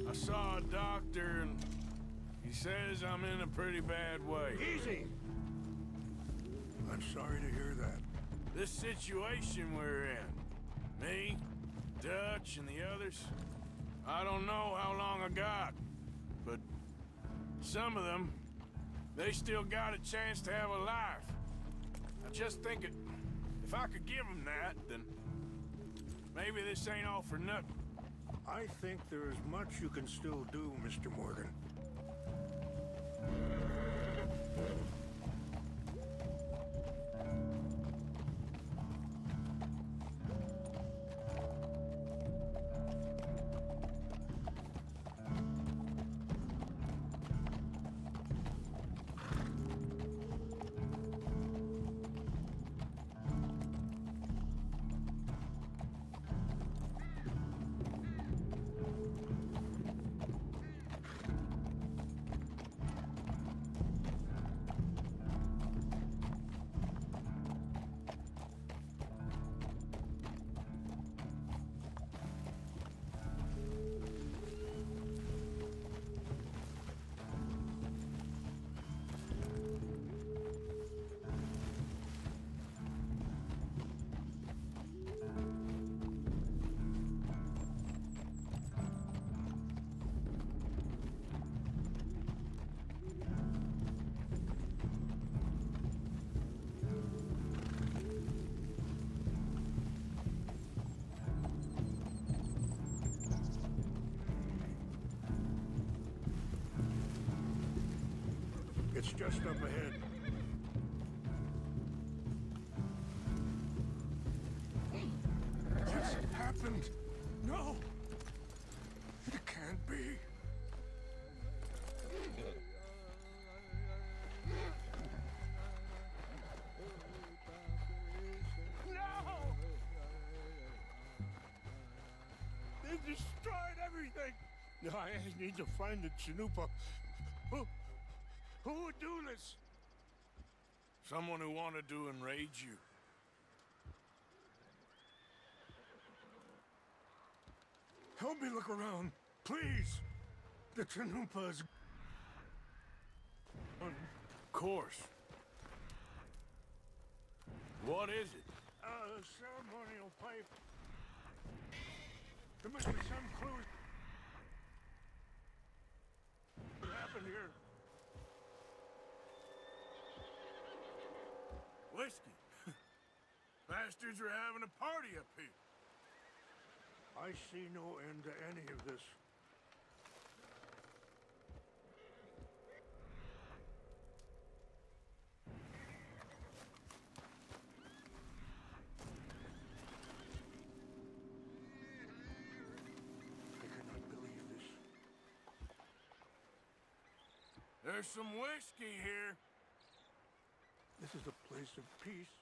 I saw a doctor and he says I'm in a pretty bad way. Easy! I'm sorry to hear that. This situation we're in, me, Dutch, and the others, I don't know how long I got, but some of them, they still got a chance to have a life. I just think if I could give them that, then maybe this ain't all for nothing. I think there is much you can still do, Mr. Morgan. It's just up ahead. What's happened? No! It can't be. No! They destroyed everything! No, I need to find the Chanupa. Who would do this? Someone who wanted to enrage you. Help me look around, please. The Chanupa is... Of course. What is it? A ceremonial pipe. There must be some clue. What happened here? Whiskey. Bastards are having a party up here. I see no end to any of this. I cannot believe this. There's some whiskey here. This is a place of peace.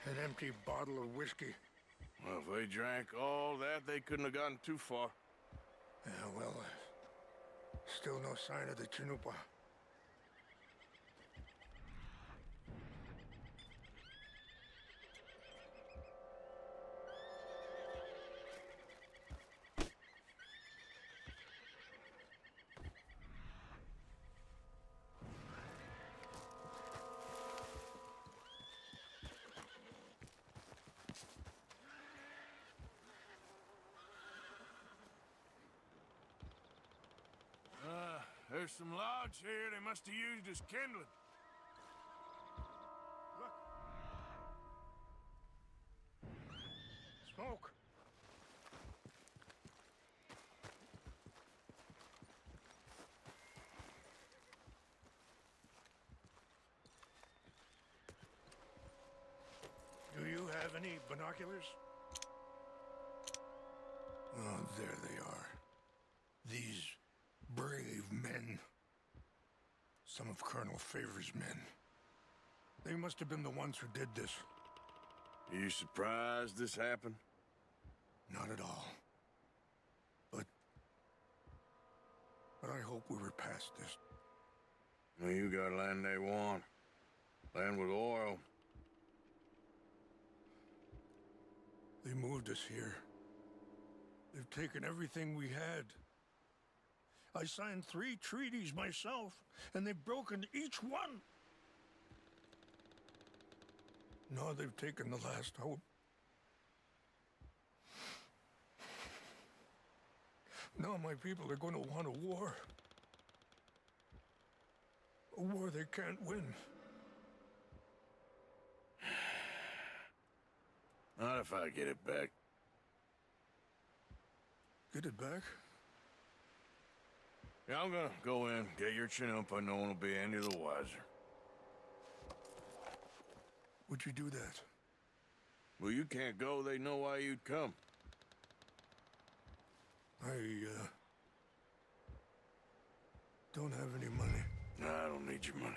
An empty bottle of whiskey. Well, if they drank all that, they couldn't have gotten too far. Yeah, well, still no sign of the Chanupa. There's some logs here they must have used as kindling. Look. smoke. Do you have any binoculars? Oh, there they are. These brave men. Some of Colonel Favor's men. They must have been the ones who did this. Are you surprised this happened? Not at all. But I hope we were past this. Well, you got land they want. Land with oil. They moved us here. They've taken everything we had. I signed 3 treaties myself, and they've broken each one. Now they've taken the last hope. Now my people are going to want a war. A war they can't win. Not if I get it back. Get it back? Yeah, I'm gonna go in, get your chinampa, no one will be any the wiser. Would you do that? Well, you can't go, they know why you'd come. I, don't have any money. Nah, I don't need your money.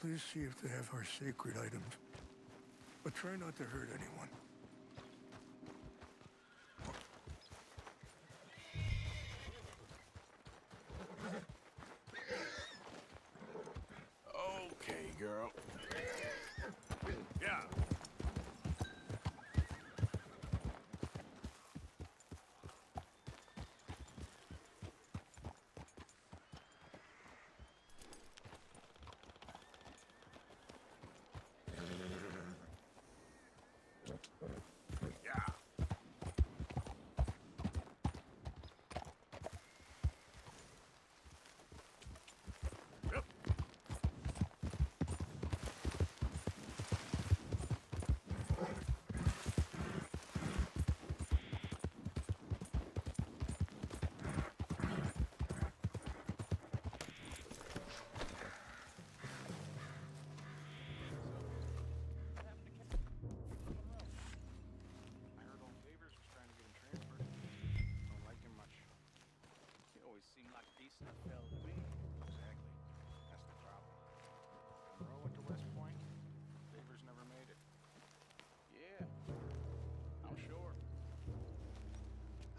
Please see if they have our sacred items. But try not to hurt anyone. Okay, girl. Yeah.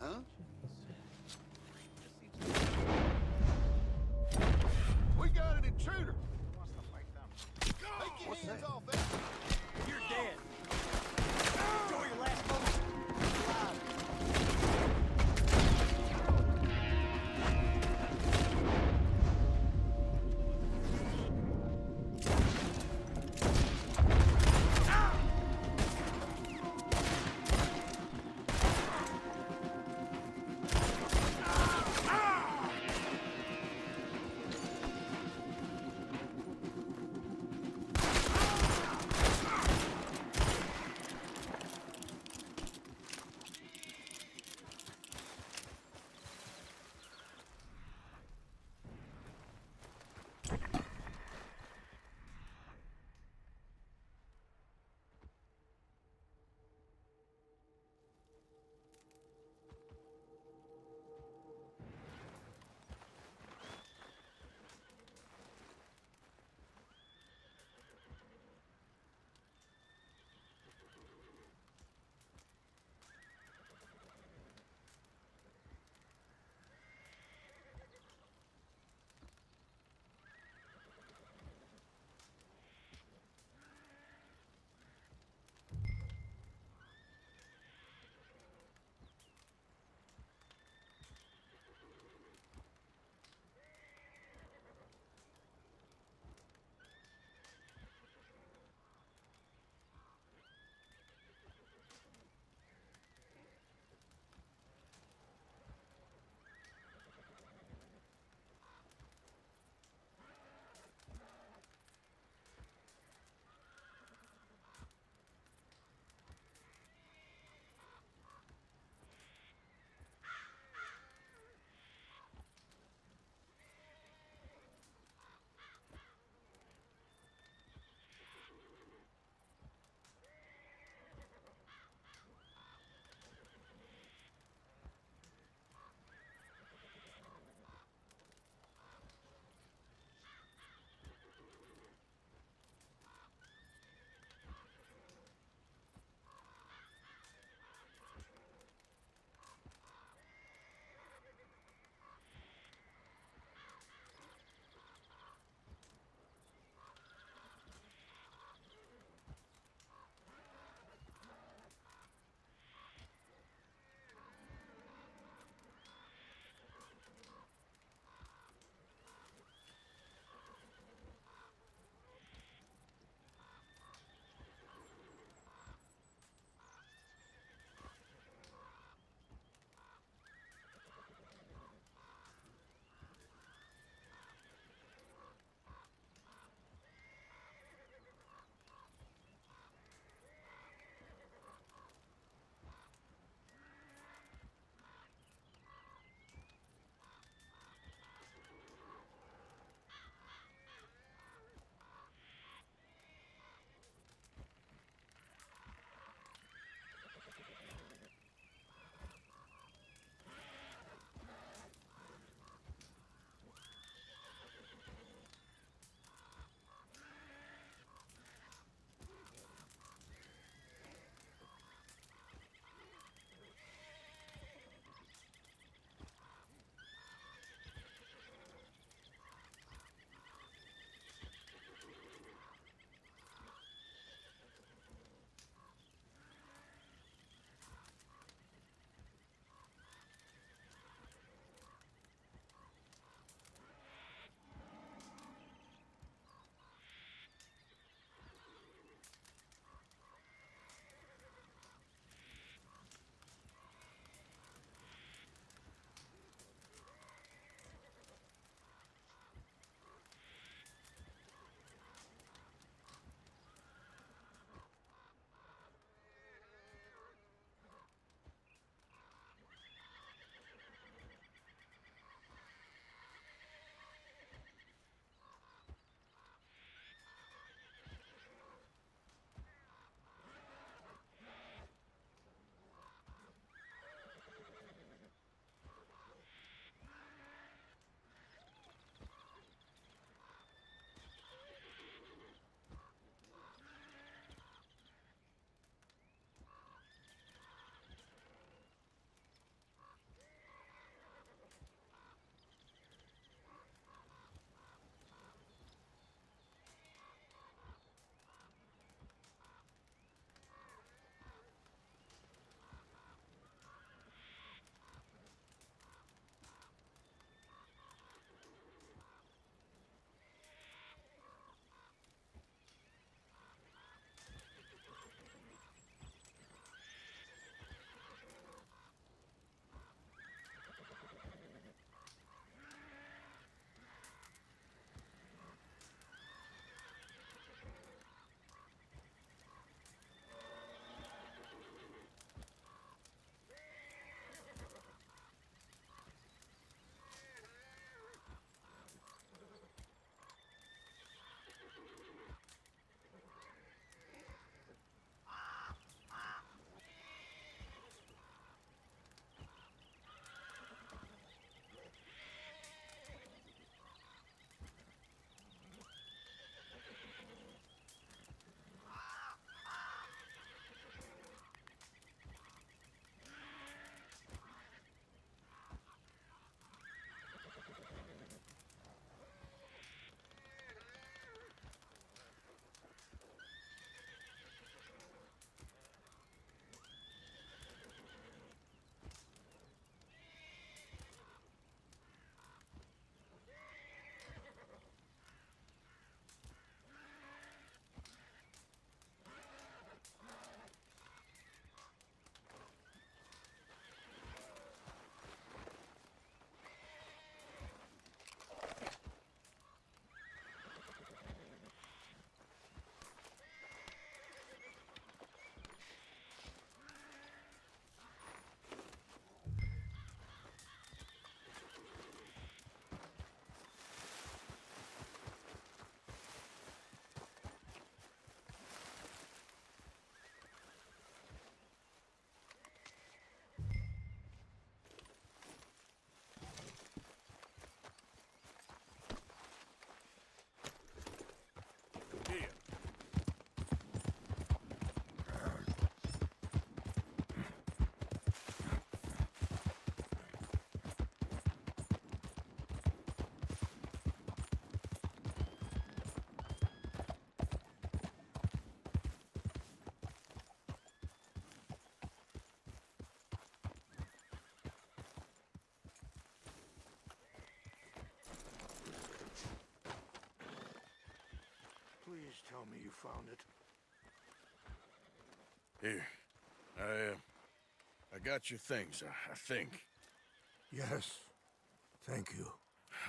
Huh? We got an intruder! Take your hands off that! You're dead. Enjoy your last moments alive. tell me you found it. Here. I got your things, I think. Yes. Thank you.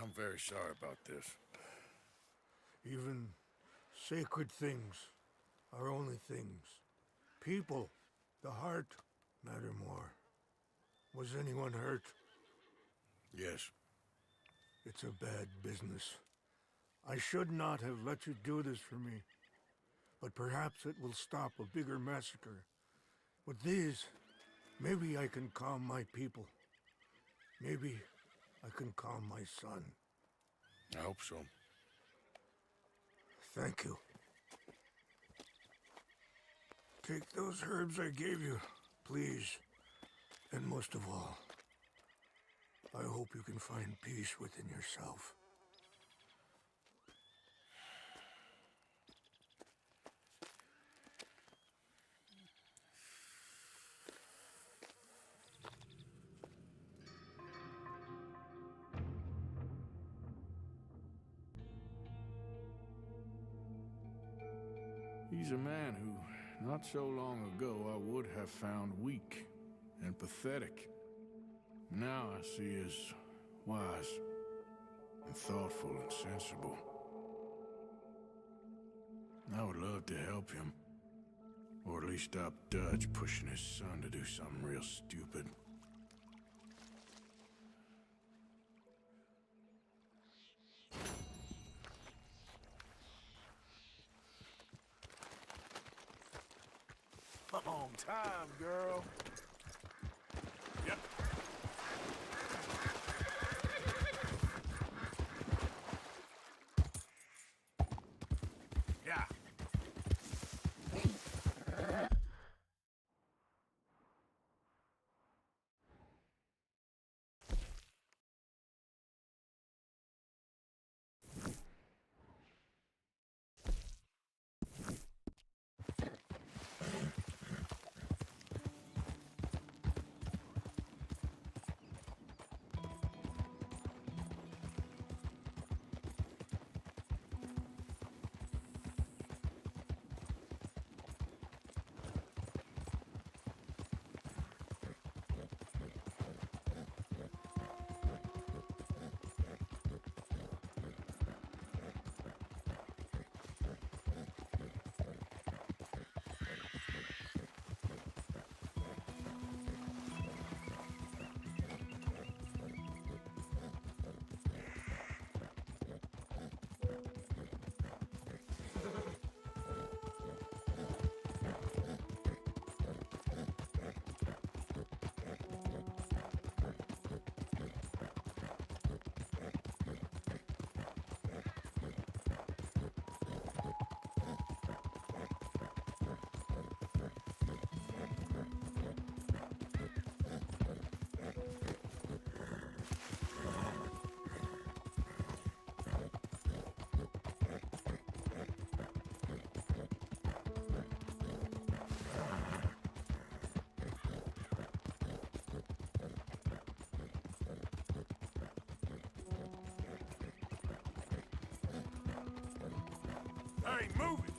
I'm very sorry about this. Even sacred things are only things. People, the heart, matter more. Was anyone hurt? Yes. It's a bad business. I should not have let you do this for me. But perhaps it will stop a bigger massacre. With these, maybe I can calm my people. Maybe I can calm my son. I hope so. Thank you. Take those herbs I gave you, please. And most of all, I hope you can find peace within yourself. He's a man who, not so long ago, I would have found weak and pathetic. Now I see as wise and thoughtful and sensible. I would love to help him, or at least stop Dutch pushing his son to do something real stupid. Long time, girl. Yep. Yeah. Hey, move it!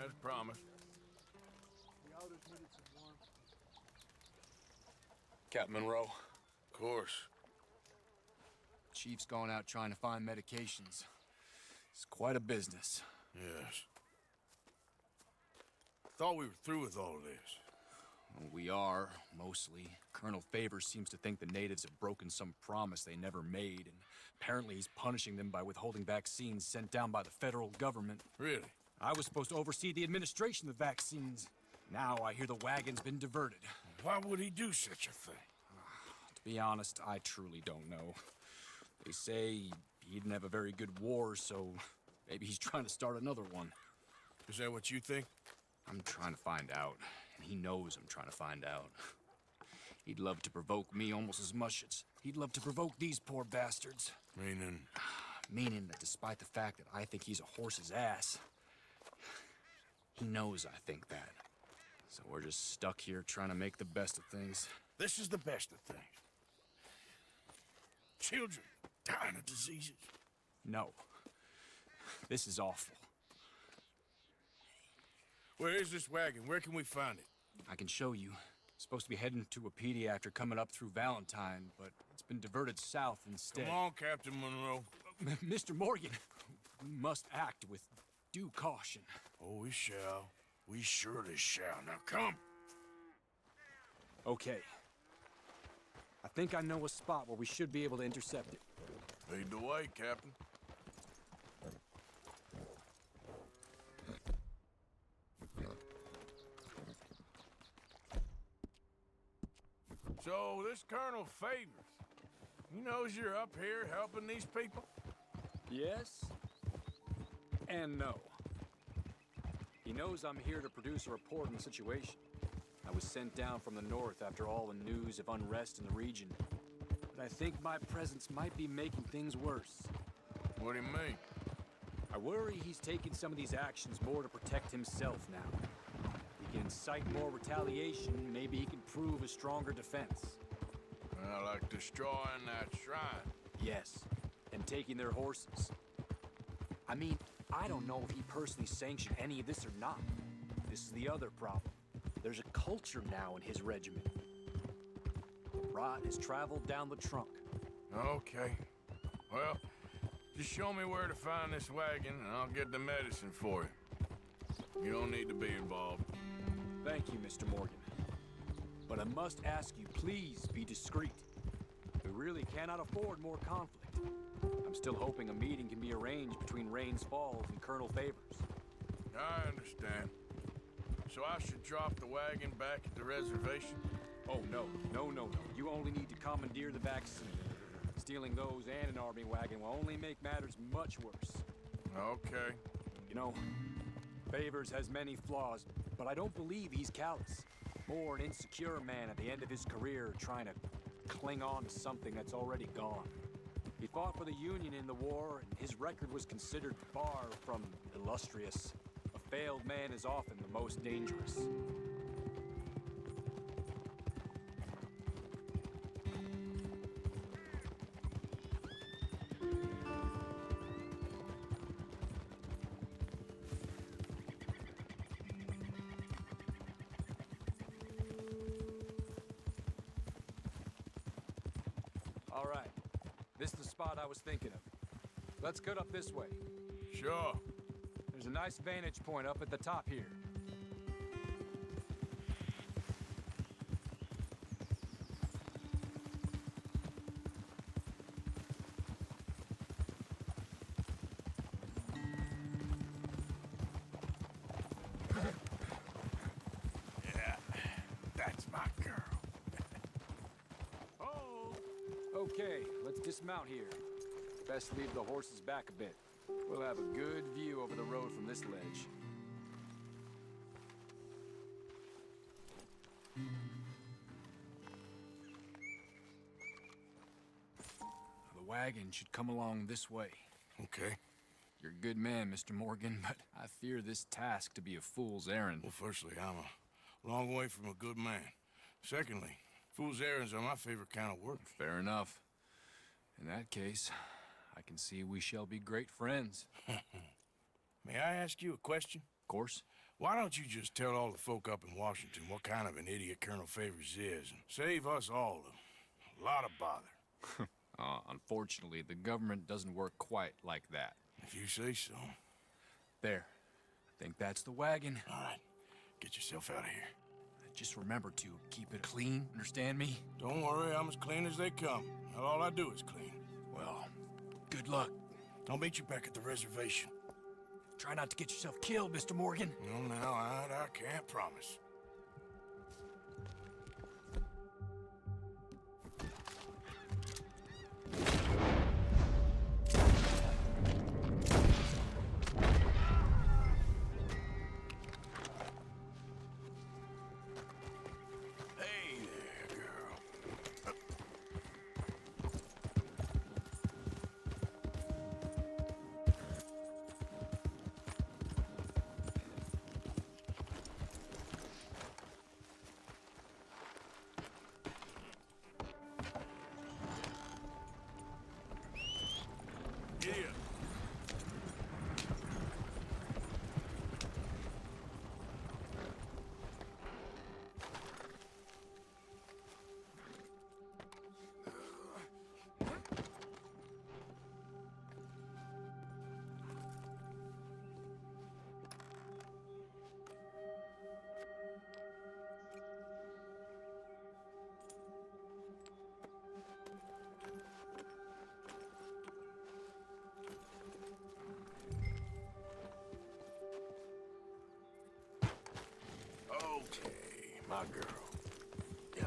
As promised. The outers needed some warmth. Captain Monroe. Of course. Chief's going out trying to find medications. It's quite a business. Yes. Thought we were through with all of this. Well, we are, mostly. Colonel Favors seems to think the natives have broken some promise they never made, and apparently he's punishing them by withholding vaccines sent down by the federal government. Really? I was supposed to oversee the administration of the vaccines. Now I hear the wagon's been diverted. Why would he do such a thing? To be honest, I truly don't know. They say he didn't have a very good war, so maybe he's trying to start another one. Is that what you think? I'm trying to find out, and he knows I'm trying to find out. He'd love to provoke me almost as much as he'd love to provoke these poor bastards. Meaning? Meaning that despite the fact that I think he's a horse's ass, he knows I think that. So we're just stuck here trying to make the best of things. This is the best of things. Children dying of diseases. No. This is awful. Where is this wagon? Where can we find it? I can show you. Supposed to be heading to a PD after coming up through Valentine, but it's been diverted south instead. Come on, Captain Monroe. Mr. Morgan, we must act with due caution. Oh, we shall. We surely shall. Now come. Okay. I think I know a spot where we should be able to intercept it. Lead the way, Captain. So, this Colonel Favors, he knows you're up here helping these people? Yes and no. He knows I'm here to produce a report on the situation. I was sent down from the north after all the news of unrest in the region. But I think my presence might be making things worse. What do you mean? I worry he's taking some of these actions more to protect himself now. He can incite more retaliation, maybe he can prove a stronger defense. Well, like destroying that shrine. Yes, and taking their horses. I mean, I don't know if he personally sanctioned any of this or not. This is the other problem. There's a culture now in his regiment. The rot has traveled down the trunk. Okay. Well, just show me where to find this wagon, and I'll get the medicine for you. You don't need to be involved. Thank you, Mr. Morgan. But I must ask you, please be discreet. We really cannot afford more conflict. I'm still hoping a meeting can be arranged between Rains Falls and Colonel Favors. I understand. So I should drop the wagon back at the reservation? Oh, no. No. You only need to commandeer the vaccine. Stealing those and an army wagon will only make matters much worse. Okay. You know, Favors has many flaws, but I don't believe he's callous. More an insecure man at the end of his career trying to cling on to something that's already gone. He fought for the Union in the war, and his record was considered far from illustrious. A failed man is often the most dangerous. All right. This is the spot I was thinking of. Let's cut up this way. Sure. There's a nice vantage point up at the top here. Yeah, that's my girl. Oh! Okay, let's dismount here. Best leave the horses back a bit. We'll have a good view over the road from this ledge. The wagon should come along this way. Okay. You're a good man, Mr. Morgan, but I fear this task to be a fool's errand. Well, firstly, I'm a long way from a good man. Secondly, fool's errands are my favorite kind of work. Fair enough. In that case, I can see we shall be great friends. May I ask you a question? Of course. Why don't you just tell all the folk up in Washington what kind of an idiot Colonel Favors is, and save us all a lot of bother? Unfortunately, the government doesn't work quite like that. If you say so. There. I think that's the wagon. All right. Get yourself out of here. Just remember to keep it clean, understand me? Don't worry, I'm as clean as they come. Not all I do is clean. Well, good luck. I'll meet you back at the reservation. Try not to get yourself killed, Mr. Morgan. No, now, I can't promise. Okay, my girl. Yeah.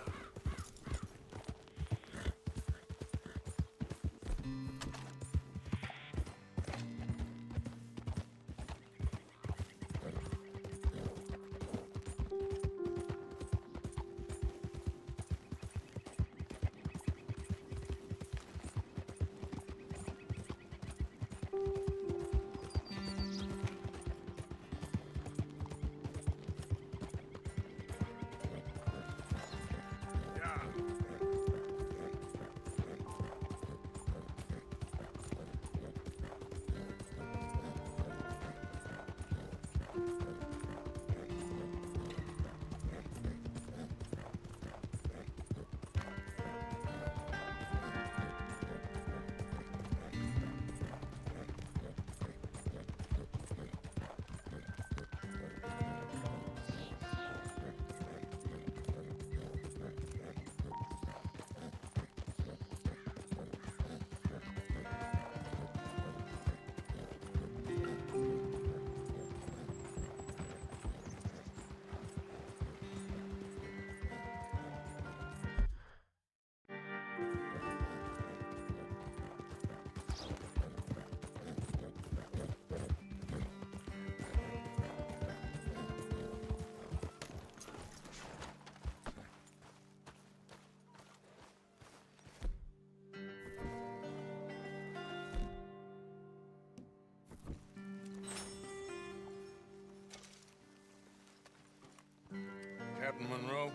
Captain Monroe,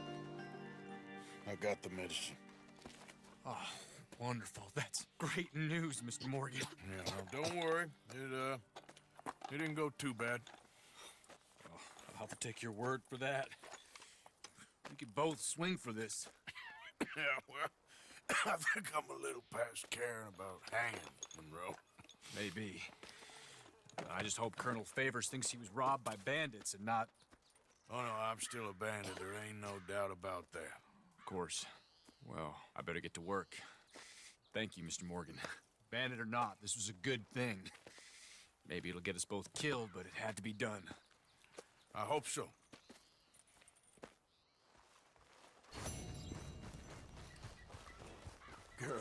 I got the medicine. Oh, wonderful. That's great news, Mr. Morgan. Yeah, well, don't worry. It didn't go too bad. Oh, I'll have to take your word for that. We could both swing for this. Yeah, well, I think I'm a little past caring about hanging, Monroe. Maybe. I just hope Colonel Favors thinks he was robbed by bandits and not... Oh, no, I'm still a bandit. There ain't no doubt about that. Of course. Well, I better get to work. Thank you, Mr. Morgan. Bandit or not, this was a good thing. Maybe it'll get us both killed, but it had to be done. I hope so. Girl.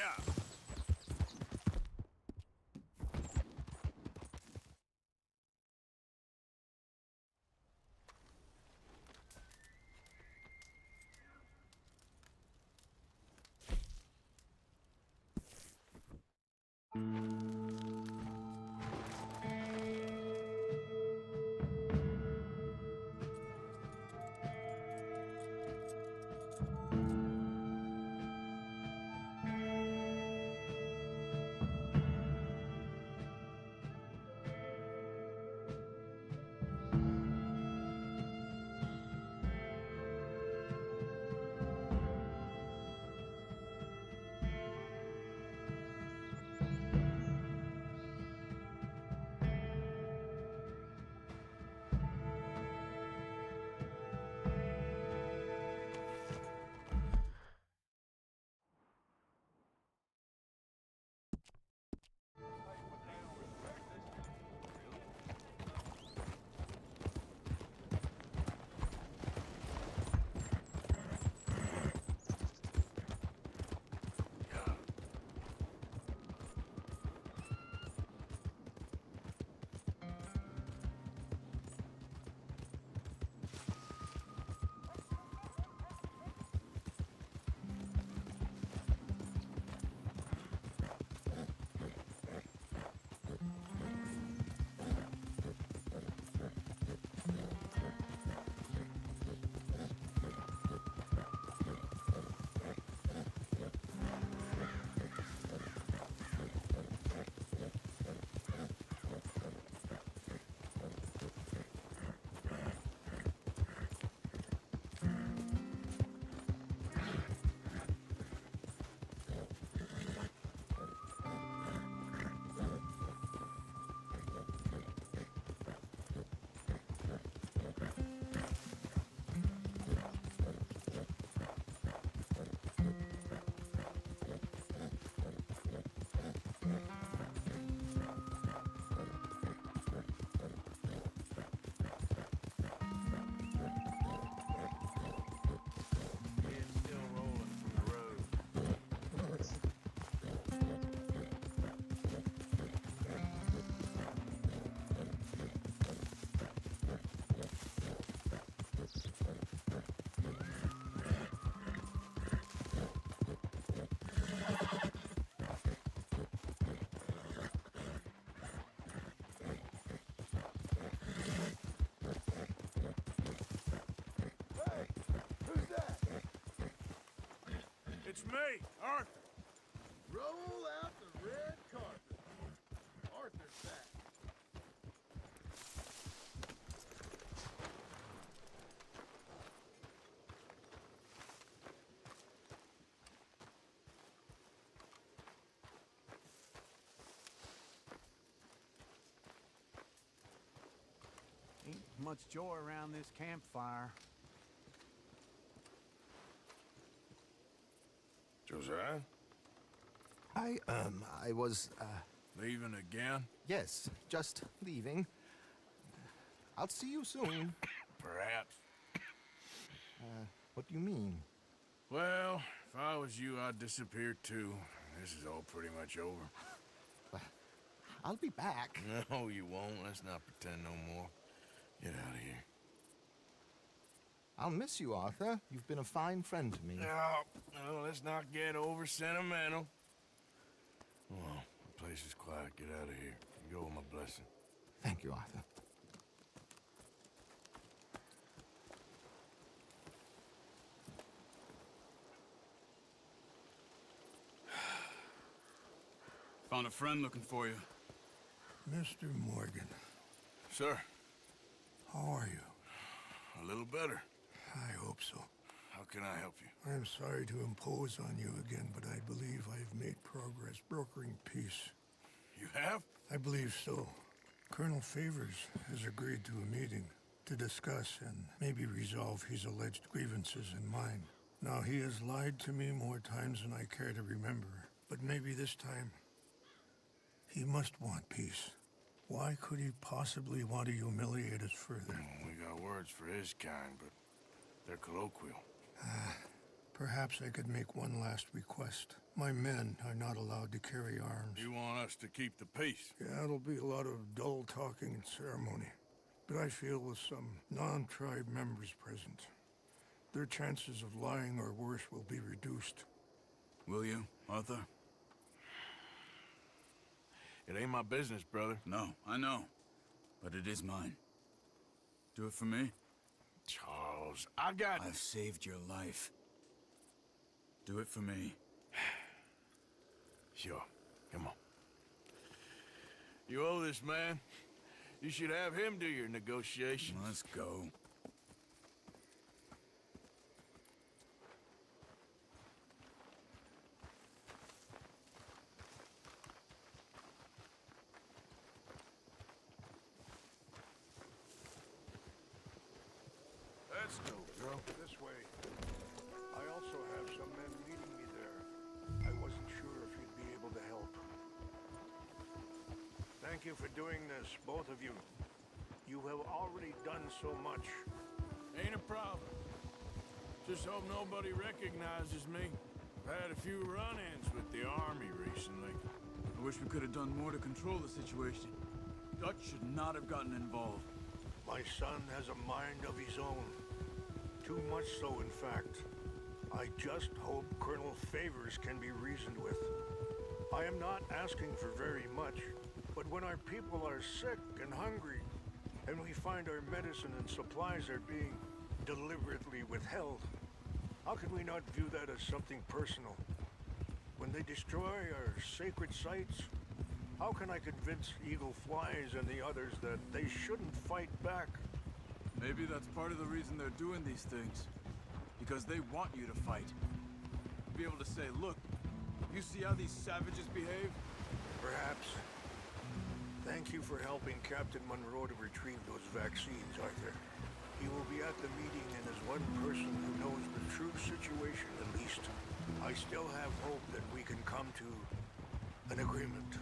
Yeah. It's me, Arthur. Roll out the red carpet. Arthur's back. Ain't much joy around this campfire. Josiah? I was, Leaving again? yes, just leaving. I'll see you soon. Perhaps. What do you mean? Well, if I was you, I'd disappear too. This is all pretty much over. I'll be back. No, you won't. Let's not pretend no more. Get out of here. I'll miss you, Arthur. You've been a fine friend to me. No, let's not get over sentimental. Well, the place is quiet. Get out of here. You go with my blessing. Thank you, Arthur. Found a friend looking for you. Mr. Morgan, Sir, how are you? a little better. I hope so. How can I help you? I'm sorry to impose on you again, but I believe I've made progress brokering peace. You have? I believe so. Colonel Favors has agreed to a meeting to discuss and maybe resolve his alleged grievances and mine. Now, he has lied to me more times than I care to remember, but maybe this time he must want peace. Why could he possibly want to humiliate us further? We got words for his kind, but they're colloquial. Perhaps I could make one last request. My men are not allowed to carry arms. You want us to keep the peace? Yeah, it'll be a lot of dull talking and ceremony. But I feel with some non-tribe members present, their chances of lying or worse will be reduced. Will you, Arthur? It ain't my business, brother. No, I know. But it is mine. Do it for me? Charles, I got... I've saved your life. Do it for me. Sure. Come on. You owe this man. You should have him do your negotiations. Let's go. Let's go, bro. This way. I also have some men meeting me there. I wasn't sure if you'd be able to help. Thank you for doing this, both of you. You have already done so much. Ain't a problem. Just hope nobody recognizes me. I've had a few run-ins with the army recently. I wish we could have done more to control the situation. Dutch should not have gotten involved. My son has a mind of his own. Too much so, in fact. I just hope Colonel Favors can be reasoned with. I am not asking for very much, but when our people are sick and hungry, and we find our medicine and supplies are being deliberately withheld, how can we not view that as something personal? When they destroy our sacred sites, how can I convince Eagle Flies and the others that they shouldn't fight back? Maybe that's part of the reason they're doing these things. Because they want you to fight. Be able to say, look, you see how these savages behave? Perhaps. Thank you for helping Captain Monroe to retrieve those vaccines, Arthur. He will be at the meeting and is one person who knows the true situation the least. I still have hope that we can come to an agreement.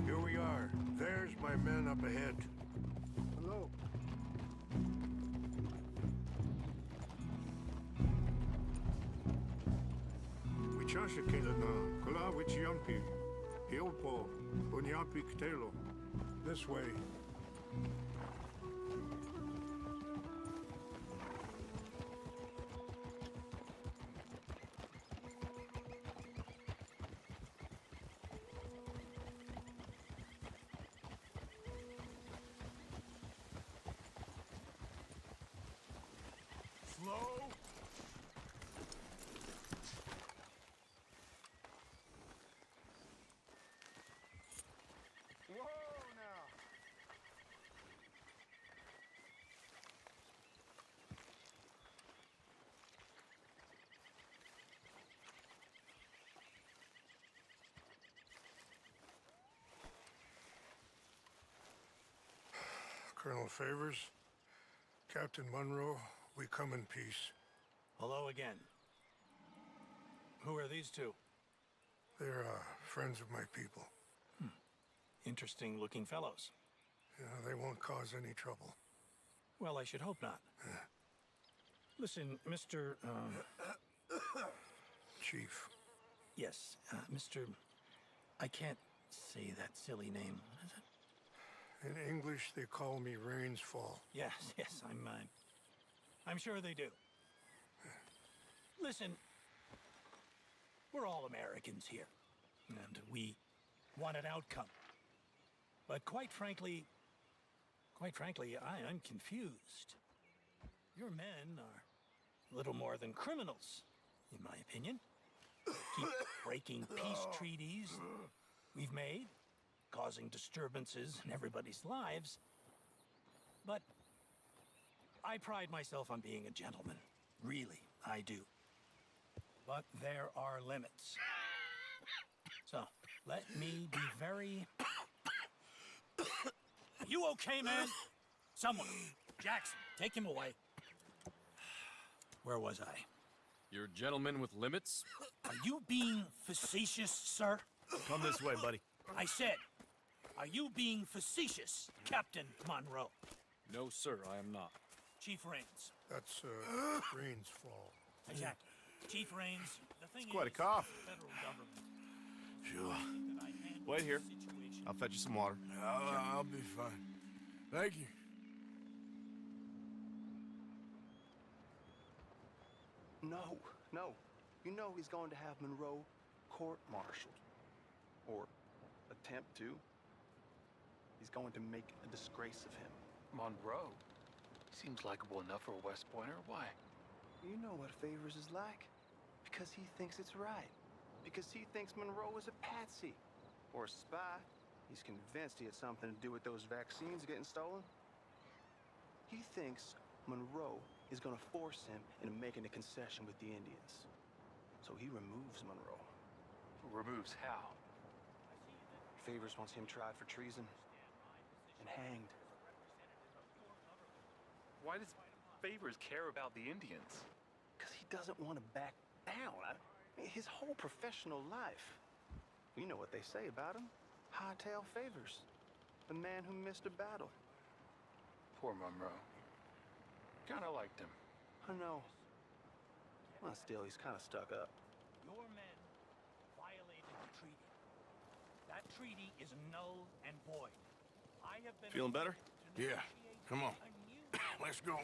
Here we are. There's my men up ahead. Hello. Wichasha Kilana, Kula Wichiampi, Hilpo, Bunyapi Ktelo. This way. Slow. Whoa now. Colonel Favors, Captain Monroe, we come in peace. Hello again. Who are these two? They're friends of my people. Interesting looking fellows. Yeah, they won't cause any trouble. Well, I should hope not. Listen, Mr. Chief. Yes, Mr. I can't say that silly name. What is it? In English, they call me Rains Fall. Yes, I'm sure they do. Listen, we're all Americans here, and we want an outcome. But quite frankly, I'm confused. Your men are little more than criminals, in my opinion. Keep breaking peace treaties we've made, causing disturbances in everybody's lives. But I pride myself on being a gentleman. Really, I do. But there are limits. So, let me be very... You okay, man? Someone. Jackson, take him away. Where was I? You're a gentleman with limits? Are you being facetious, sir? Come this way, buddy. I said, are you being facetious, Captain Monroe? No, sir, I am not. Chief Raines. That's, Rain's fault. Exactly. Chief Raines, the thing It's quite a is, cough. the federal government. Sure. Wait here. I'll fetch you some water. I'll be fine. Thank you. No. You know he's going to have Monroe court-martialed. Or attempt to. He's going to make a disgrace of him. Monroe? Seems likable enough for a West Pointer. Why? You know what Favors is like. Because he thinks it's right. Because he thinks Monroe is a patsy. Or a spy. He's convinced he had something to do with those vaccines getting stolen. He thinks Monroe is gonna force him into making a concession with the Indians. So he removes Monroe. Removes how? Favors wants him tried for treason and hanged. Why does Favors care about the Indians? Because he doesn't want to back down. His whole professional life. You know what they say about him. Hightail Favors. The man who missed a battle. Poor Monroe. Kinda liked him. I know. Well, still, he's kind of stuck up. Your men violated the treaty. That treaty is null and void. I have been... Feeling better? Yeah. Come on. Let's go.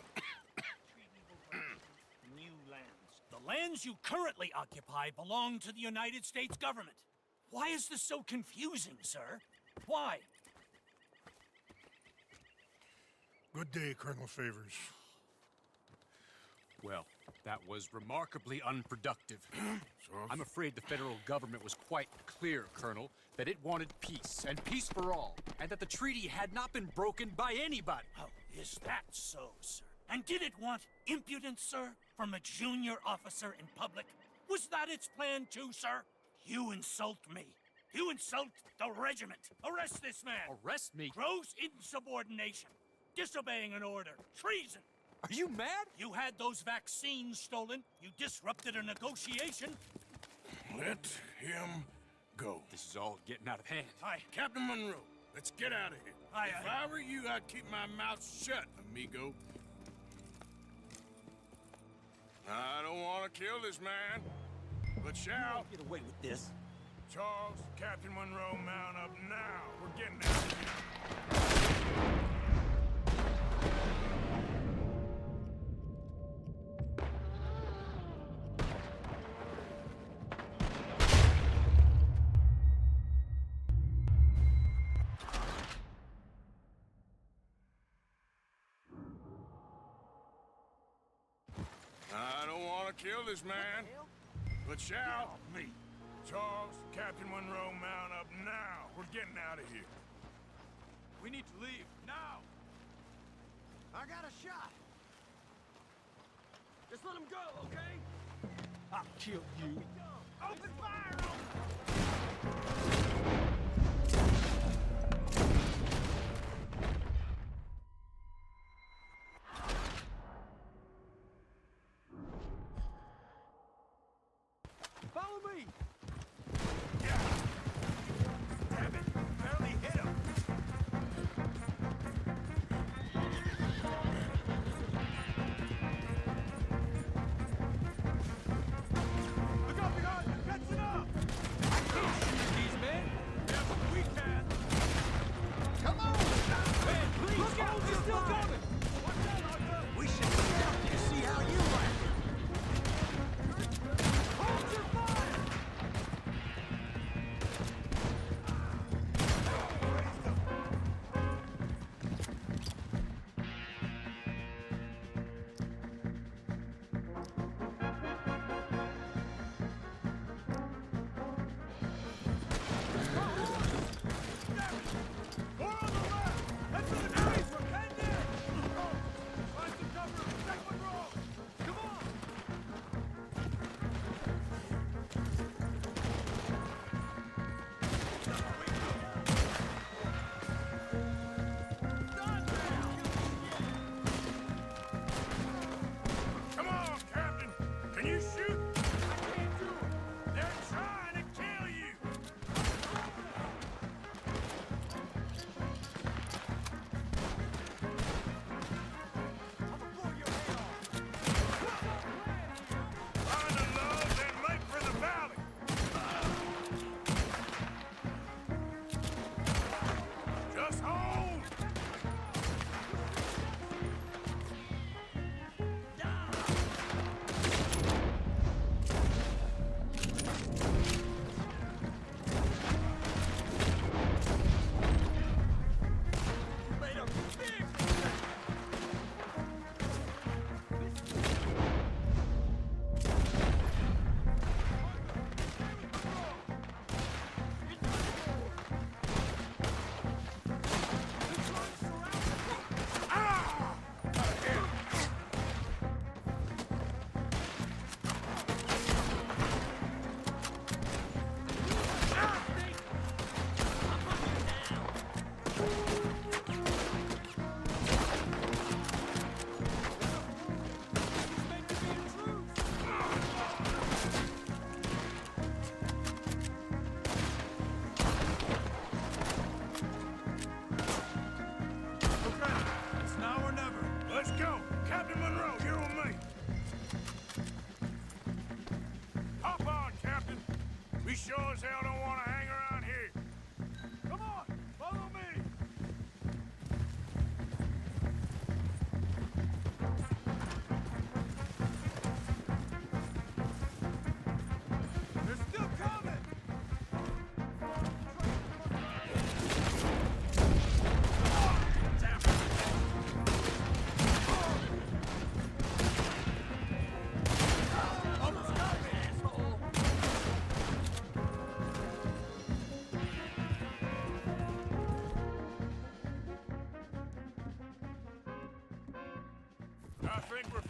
New lands. The lands you currently occupy belong to the United States government. Why is this so confusing, sir? Why? Good day, Colonel Favors. Well, that was remarkably unproductive. I'm afraid the federal government was quite clear, Colonel, that it wanted peace, and peace for all, and that the treaty had not been broken by anybody. Oh, is that so, sir? And did it want impudence, sir, from a junior officer in public? Was that its plan too, sir? You insult me. You insult the regiment. Arrest this man. Arrest me? Gross insubordination. Disobeying an order. Treason. Are you mad? You had those vaccines stolen. You disrupted a negotiation. Let him go. This is all getting out of hand. Aye. Captain Monroe, let's get out of here. Aye, if aye. I were you, I'd keep my mouth shut, amigo. I don't want to kill this man, but shall. Get away with this. Charles, Captain Monroe, mount up now. We're getting out of here. I don't want to kill this man, but shall. Me. Charles, Captain Monroe, mount up now. We're getting out of here. We need to leave, now! I got a shot. Just let him go, okay? I'll kill you. Open fire! Follow me! Damn it. Barely hit him. Look out behind you! Catch it up!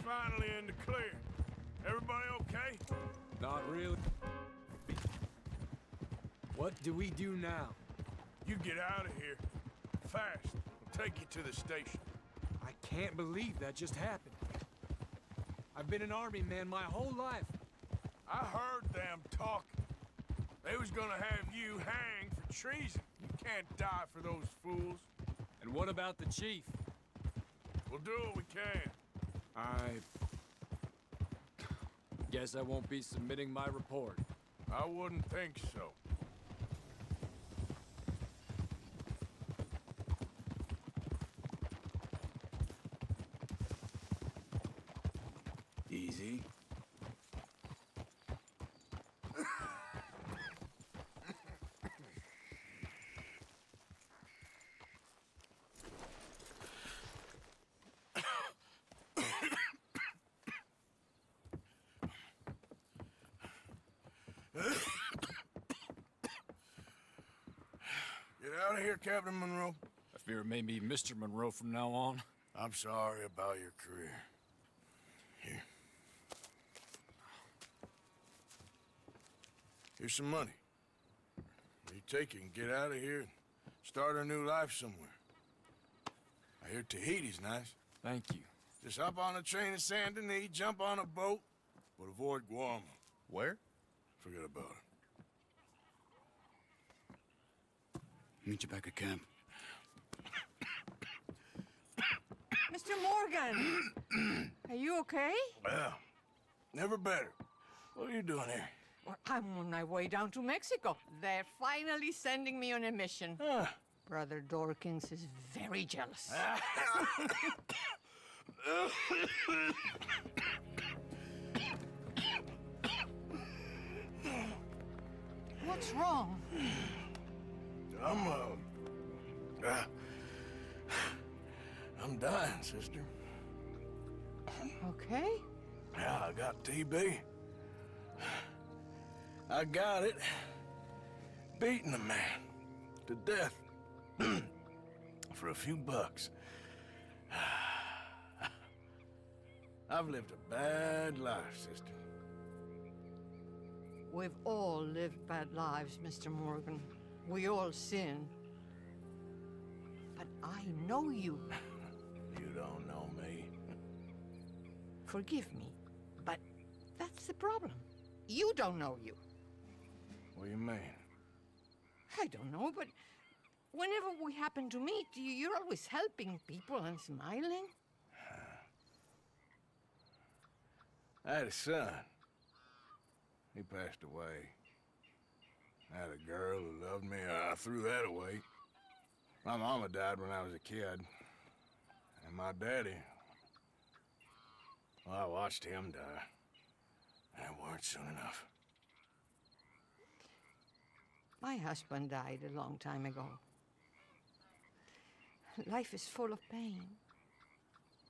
finally in the clear. Everybody okay? Not really. What do we do now? You get out of here. Fast. We'll take you to the station. I can't believe that just happened. I've been an army man my whole life. I heard them talking. They was gonna have you hanged for treason. You can't die for those fools. And what about the chief? We'll do what we can. I guess I won't be submitting my report. I wouldn't think so. Easy. Get out of here, Captain Monroe. I fear it may be Mr. Monroe from now on. I'm sorry about your career. Here. Here's some money. You take it and get out of here and start a new life somewhere. I hear Tahiti's nice. Thank you. Just hop on a train to Saint Denis, jump on a boat, but avoid Guam. Where? Forget about it. Meet you back at camp. Mr. Morgan! Are you okay? Well, never better. What are you doing here? Well, I'm on my way down to Mexico. They're finally sending me on a mission. Brother Dorkins is very jealous. What's wrong? I'm dying, sister. Okay. Yeah, I got TB. I got it. Beating a man to death for a few bucks. I've lived a bad life, sister. We've all lived bad lives, Mr. Morgan. We all sin. But I know you. You don't know me. Forgive me, but that's the problem. You don't know you. What do you mean? I don't know, but whenever we happen to meet, you're always helping people and smiling. I had a son. He passed away. I had a girl who loved me. I threw that away. My mama died when I was a kid. And my daddy, well, I watched him die. And it weren't soon enough. My husband died a long time ago. Life is full of pain.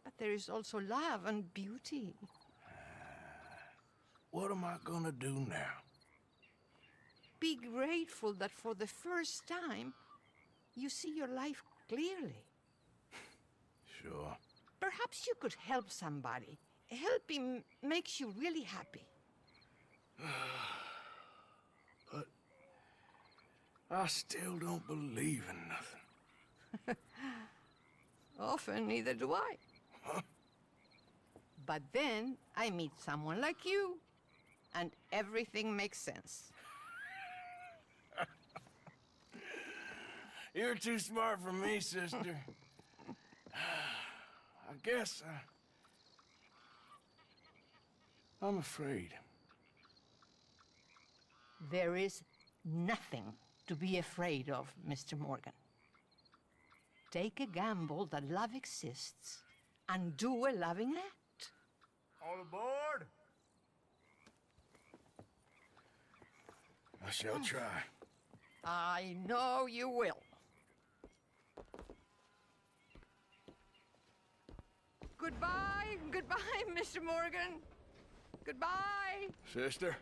But there is also love and beauty. What am I gonna do now? Be grateful that for the first time, you see your life clearly. Sure. Perhaps you could help somebody. Helping makes you really happy. But I still don't believe in nothing. Often, neither do I. But then I meet someone like you, and everything makes sense. You're too smart for me, sister. I guess I'm afraid. There is nothing to be afraid of, Mr. Morgan. Take a gamble that love exists and do a loving act. All aboard! I shall try. I know you will. Goodbye, goodbye, Mr. Morgan. Goodbye. Sister?